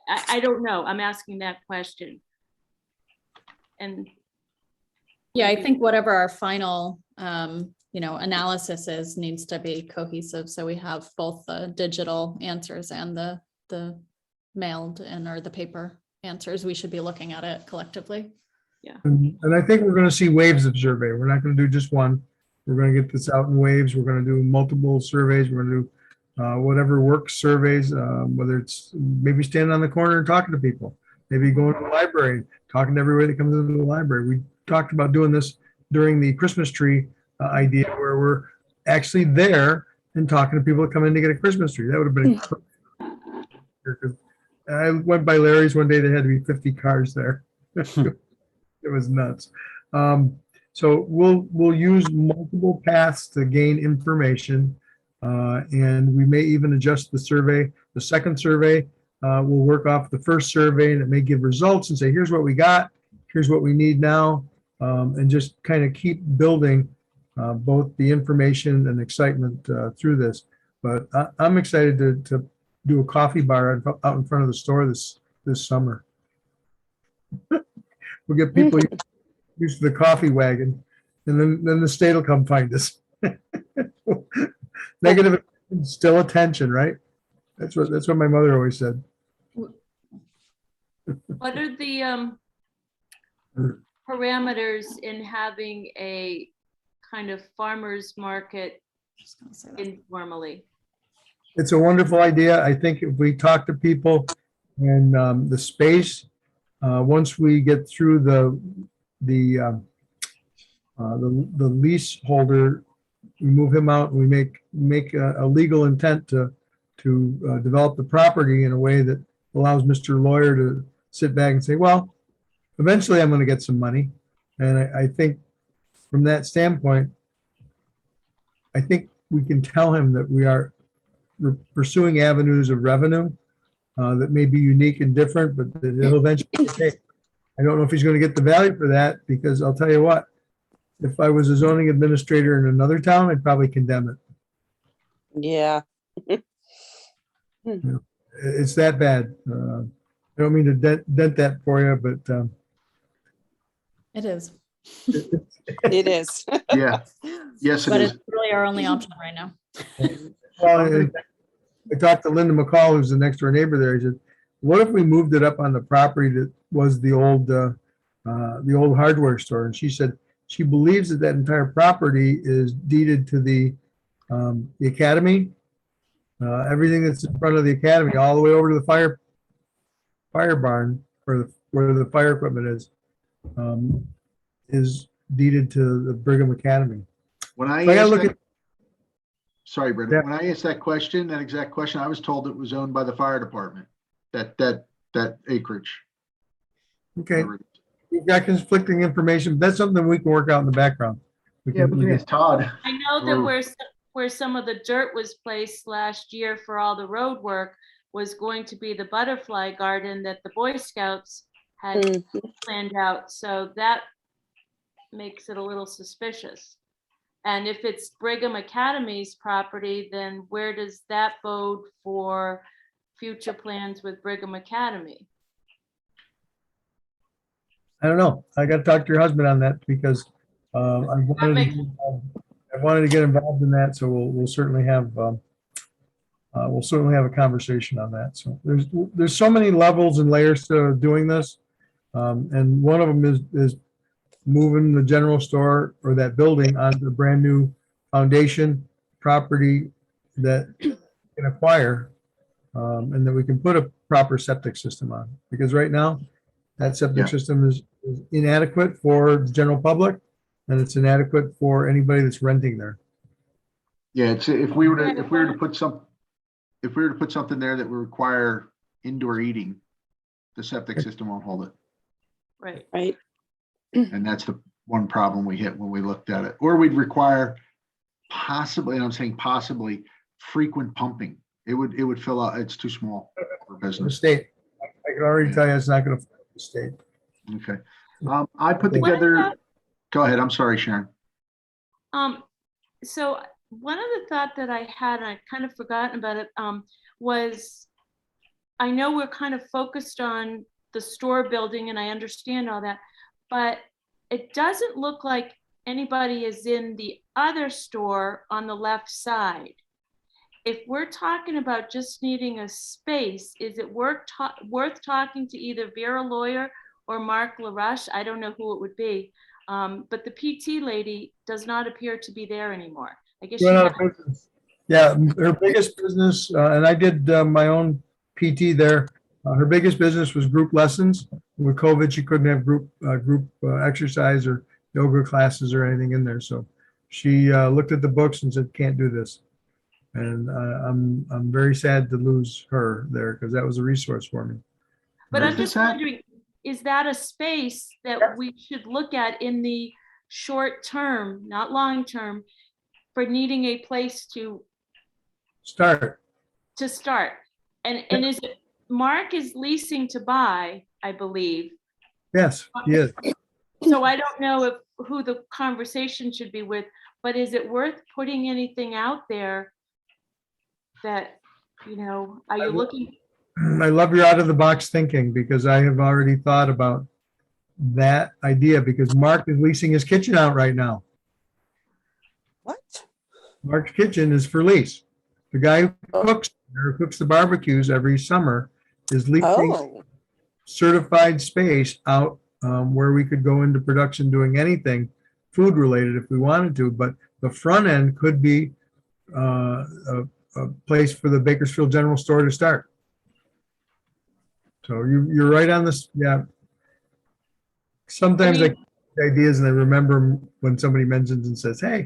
I don't know, I'm asking that question. And Yeah, I think whatever our final, analysis is needs to be cohesive. So we have both the digital answers and the mailed or the paper answers. We should be looking at it collectively. And I think we're going to see waves of survey. We're not going to do just one. We're going to get this out in waves. We're going to do multiple surveys. We're going to do whatever works surveys, whether it's maybe standing on the corner and talking to people, maybe going to the library, talking to everybody that comes into the library. We talked about doing this during the Christmas tree idea where we're actually there and talking to people that come in to get a Christmas tree. That would have been perfect. I went by Larry's one day, there had to be 50 cars there. It was nuts. So we'll use multiple paths to gain information, and we may even adjust the survey. The second survey we'll work off the first survey, and it may give results and say, here's what we got, here's what we need now, and just kind of keep building both the information and excitement through this. But I'm excited to do a coffee bar out in front of the store this summer. We'll get people used to the coffee wagon, and then the state will come find us. Negative, still attention, right? That's what my mother always said. what are the parameters in having a kind of farmer's market Just gonna say that. informally? It's a wonderful idea. I think if we talk to people and the space, once we get through the leaseholder, we move him out and we make a legal intent to develop the property in a way that allows Mr. Lawyer to sit back and say, well, eventually I'm going to get some money. And I think from that standpoint, I think we can tell him that we're pursuing avenues of revenue that may be unique and different, but that he'll eventually pay. I don't know if he's going to get the value for that, because I'll tell you what, if I was a zoning administrator in another town, I'd probably condemn it. Yeah. It's that bad. I don't mean to dent that for you, but It is, It is. Yeah, yes, it but is. it's really our only option right now. well, I talked to Linda McCall, who's the next door neighbor there. He said, what if we moved it up on the property that was the old hardware store? And she said she believes that that entire property is deeded to the academy. Everything that's in front of the academy, all the way over to the fire barn, where the fire equipment is deeded to the Brigham Academy. When I So I gotta asked look that, at, sorry, Brenda, Yeah. when I asked that exact question, I was told it was owned by the fire department, that acreage. okay, we've got conflicting information. That's something we can work out in the background. Yeah, we can ask Todd. I know that Or- where some of the dirt was placed last year for all the road work was going to be the butterfly garden that the Boy Scouts had Mm. planned out, so that makes it a little suspicious. And if it's Brigham Academy's property, then where does that bode for future plans with Brigham Academy? I don't know. I got to talk to your husband on that because I wanted to get involved in that. So we'll certainly have a conversation on that. So there's so many levels and layers to doing this, and one of them is moving the general store or that building onto a brand new foundation property that we can acquire, and that we can put a proper septic system on. Because right now, that septic Yeah. system is inadequate for the general public, and it's inadequate for anybody that's renting there. Yeah, it's, if we were to put something there that would require indoor eating, the septic system won't hold it. Right. Right. And that's the one problem we hit when we looked at it. Or we'd require possibly, and I'm saying possibly, frequent pumping. It would fill out, it's too small for The business. state, I can already tell you it's not going to the state. Okay. I put What together, about- go ahead, I'm sorry, Sharon. So one of the thought that I had, and I kind of forgotten about it, was I know we're kind of focused on the store building and I understand all that, but it doesn't look like anybody is in the other store on the left side. If we're talking about just needing a space, is it worth talking to either Vera Lawyer or Mark LaRush? I don't know who it would be. But the PT lady does not appear to be there anymore. I guess she Run had- out of business. Yeah, her biggest business, and I did my own PT there. Her biggest business was group lessons. With COVID, she couldn't have group exercise or yoga classes or anything in there. So she looked at the books and said, "Can't do this." And I'm very sad to lose her there because that was a resource for me. But Where's I'm this just at? wondering, is that a space that we should look at in the short term, not long term, for needing a place to Start. start? And is it, Mark is leasing to buy, I believe. Yes, yes. So I don't know who the conversation should be with, but is it worth putting anything out there that, are you looking? I love your out of the box thinking because I have already thought about that idea because Mark is leasing his kitchen out right now. What? Mark's Kitchen is for lease. The guy who cooks the barbecues every summer is leasing Oh, certified space out where we could go into production doing anything food related if we wanted to, but the front end could be a place for the Bakersfield General Store to start. So you're right on this. Yeah. Sometimes I I get ideas and I remember when somebody mentions and says, "Hey,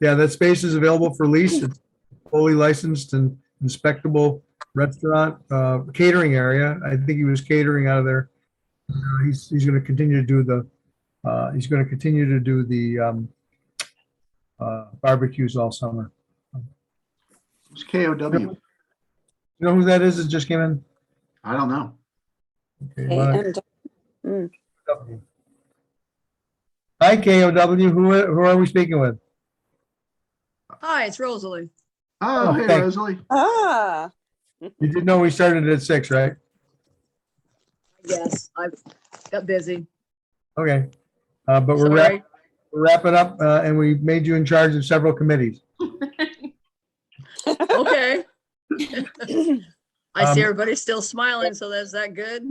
yeah, that space is available for lease. It's fully licensed and inspectable restaurant, catering area." I think he was catering out of there. He's going to continue to do the barbecues all summer. It's KOW. You know who that is that just came in? I don't know. Okay, wanna- and Hi, KOW. Who are we speaking with? Hi, it's Rosalie. Oh, hey, thanks. Rosalie. ah, You did know we started at 6, right? Yes, I got busy. Okay. But we're Sorry. wrapping up, and we made you in charge of several committees. Okay. I see Um, everybody still smiling, so that's that good.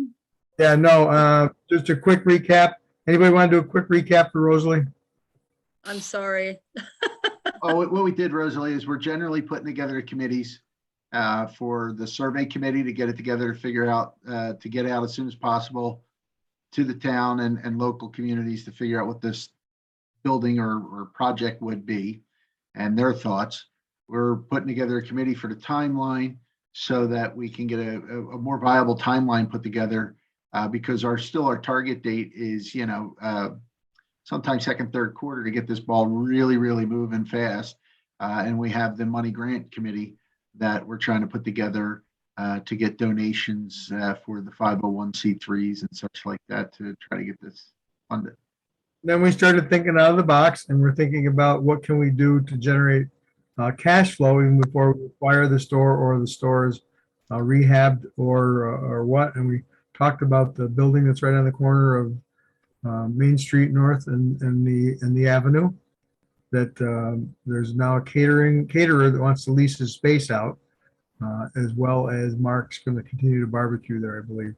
Yeah, no, just a quick recap. Anybody want to do a quick recap for Rosalie? I'm sorry. Oh, what we did, Rosalie, is we're generally putting together committees for the survey committee to get it together, to figure out, to get out as soon as possible to the town and local communities to figure out what this building or project would be and their thoughts. We're putting together a committee for the timeline so that we can get a more viable timeline put together, because our target date is, sometime second, third quarter to get this ball really, really moving fast. And we have the money grant committee that we're trying to put together to get donations for the 501c3s and such like that to try to get this funded. Then we started thinking out of the box, and we're thinking about what can we do to generate cash flow even before we acquire the store or the store is rehabbed or what. And we talked about the building that's right on the corner of Main Street North and the Avenue. That there's now a caterer that wants to lease his space out, as well as Mark's going to continue to barbecue there, I believe,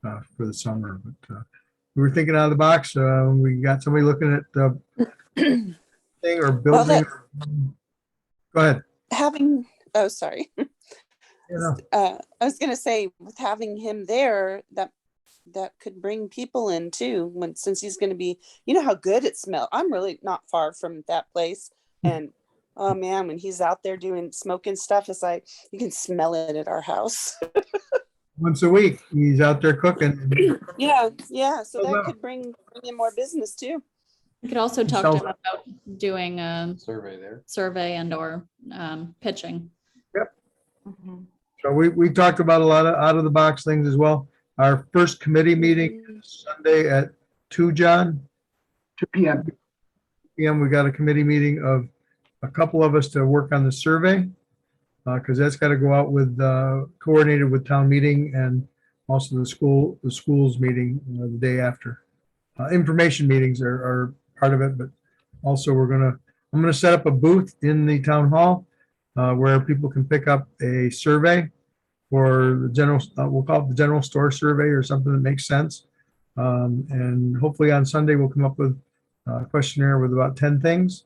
for the summer. But we were thinking out of the box. We got somebody looking at the thing or building. Go ahead. Oh, sorry. Yeah. I was gonna say, with having him there, that could bring people in too, since he's gonna be, you know how good it smells. I'm really not far from that place. And oh man, when he's out there doing smoking stuff, it's like you can smell it at our house. Once a week, he's out there cooking. Yeah. So that could bring in more business too. We could also talk to him about doing a Survey there. survey and or pitching. So we talked about a lot of out of the box things as well. Our first committee meeting is Sunday at 2, John. 2 p.m. PM. We got a committee meeting of a couple of us to work on the survey, because that's got to go out with coordinated with town meeting and also the schools meeting the day after. Information meetings are part of it, but also I'm gonna set up a booth in the town hall where people can pick up a survey for the general, we'll call it the general store survey or something that makes sense. And hopefully on Sunday, we'll come up with a questionnaire with about 10 things.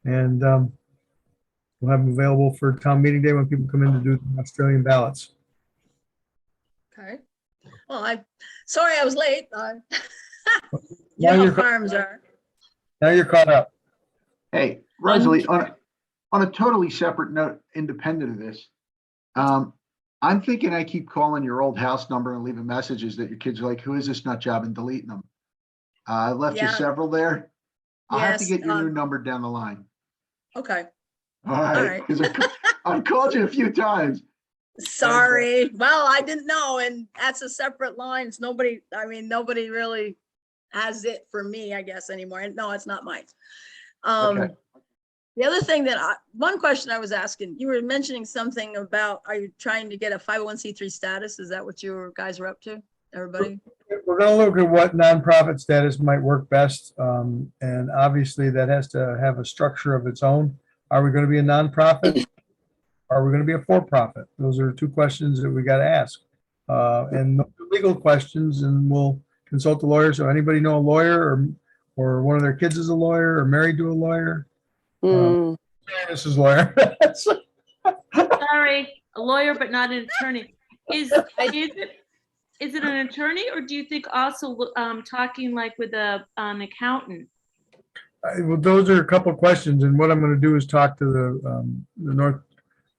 And we'll have them available for town meeting day when people come in to do the Australian ballots. Okay. Well, sorry I was late. You Now know you're how farms are. Now you're caught up. Hey, Rosalie, on a totally separate note, independent of this, I'm thinking I keep calling your old house number and leaving messages that your kids are like, who is this nut job, and deleting them. I left you Yeah. several there. I'll have to Yes, get your new number down the line. Okay. All right, right. because I've called you a few times. Sorry. Well, I didn't know, and that's a separate line. Nobody really has it for me, I guess, anymore. And no, it's not mine. Okay. The other thing one question I was asking, you were mentioning something about, are you trying to get a 501c3 status? Is that what you guys are up to, everybody? We're going to look at what nonprofit status might work best. And obviously that has to have a structure of its own. Are we going to be a nonprofit? Are we going to be a for-profit? Those are two questions that we got to ask. And legal questions, and we'll consult the lawyer. So anybody know a lawyer or one of their kids is a lawyer or married to a lawyer? This is lawyer. Sorry, a lawyer, but not an attorney. Is it an attorney, or do you think also talking like with an accountant? Well, those are a couple of questions, and what I'm going to do is talk to the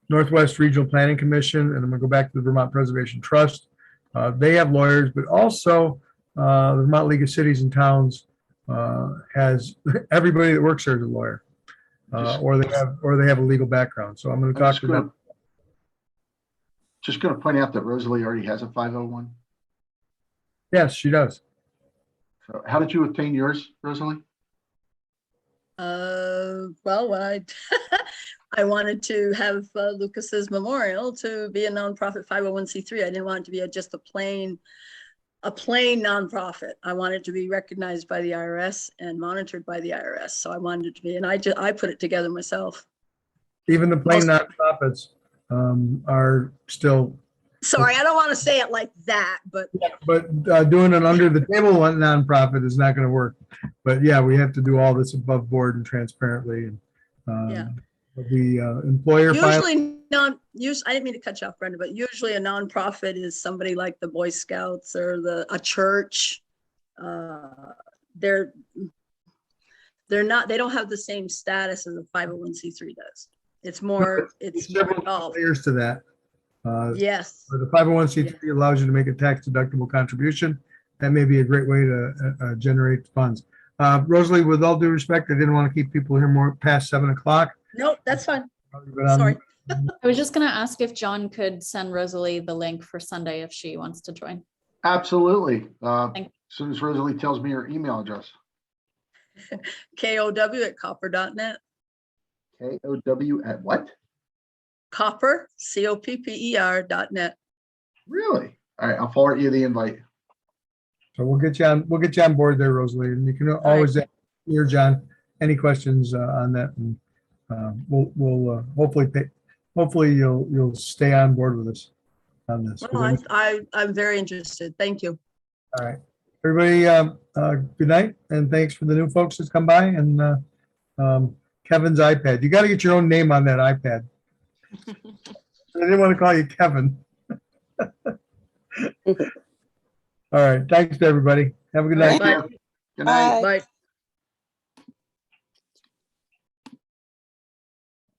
Northwest Regional Planning Commission, and I'm going to go back to the Vermont Preservation Trust. They have lawyers, but also the Vermont League of Cities and Towns has everybody that works there is a lawyer, or they have a legal background. So I'm going to talk to them. Just going to point out that Rosalie already has a 501. Yes, she does. So how did you obtain yours, Rosalie? Well, when I wanted to have Lucas's memorial to be a nonprofit 501c3. I didn't want it to be just a plain a plain nonprofit. I want it to be recognized by the IRS and monitored by the IRS. So I wanted it to be, and I put it together myself. Even the plain nonprofits are still, Sorry, I don't want to say it like that, but but doing an under the table nonprofit is not going to work. But yeah, we have to do all this above board and transparently. And Yeah. the employer file. usually I didn't mean to cut you off, Brenda, but usually a nonprofit is somebody like the Boy Scouts or a church. They're not, they don't have the same status as a 501c3 does. It's more, it's more Several involved. layers to that. Yes. The 501c3 allows you to make a tax deductible contribution. That may be a great way to generate funds. Rosalie, with all due respect, I didn't want to keep people here more past 7 o'clock. No, that's fine. But, Sorry. I was just gonna ask if John could send Rosalie the link for Sunday if she wants to join. Absolutely. As Thank you. soon as Rosalie tells me her email address. KOW@copper.net. KOW at what? Copper, COPPER.net. Really? All right, I'll forward you the invite. So we'll get you on board there, Rosalie, and you can always ask me or John any questions on that, and we'll hopefully you'll stay on board with us on this. Well, I'm very interested. Thank you. All right, everybody, good night, and thanks for the new folks that's come by, and Kevin's iPad. You got to get your own name on that iPad. I didn't want to call you Kevin. All right, thanks to everybody. Have a good night. Thank you. Good night. Bye.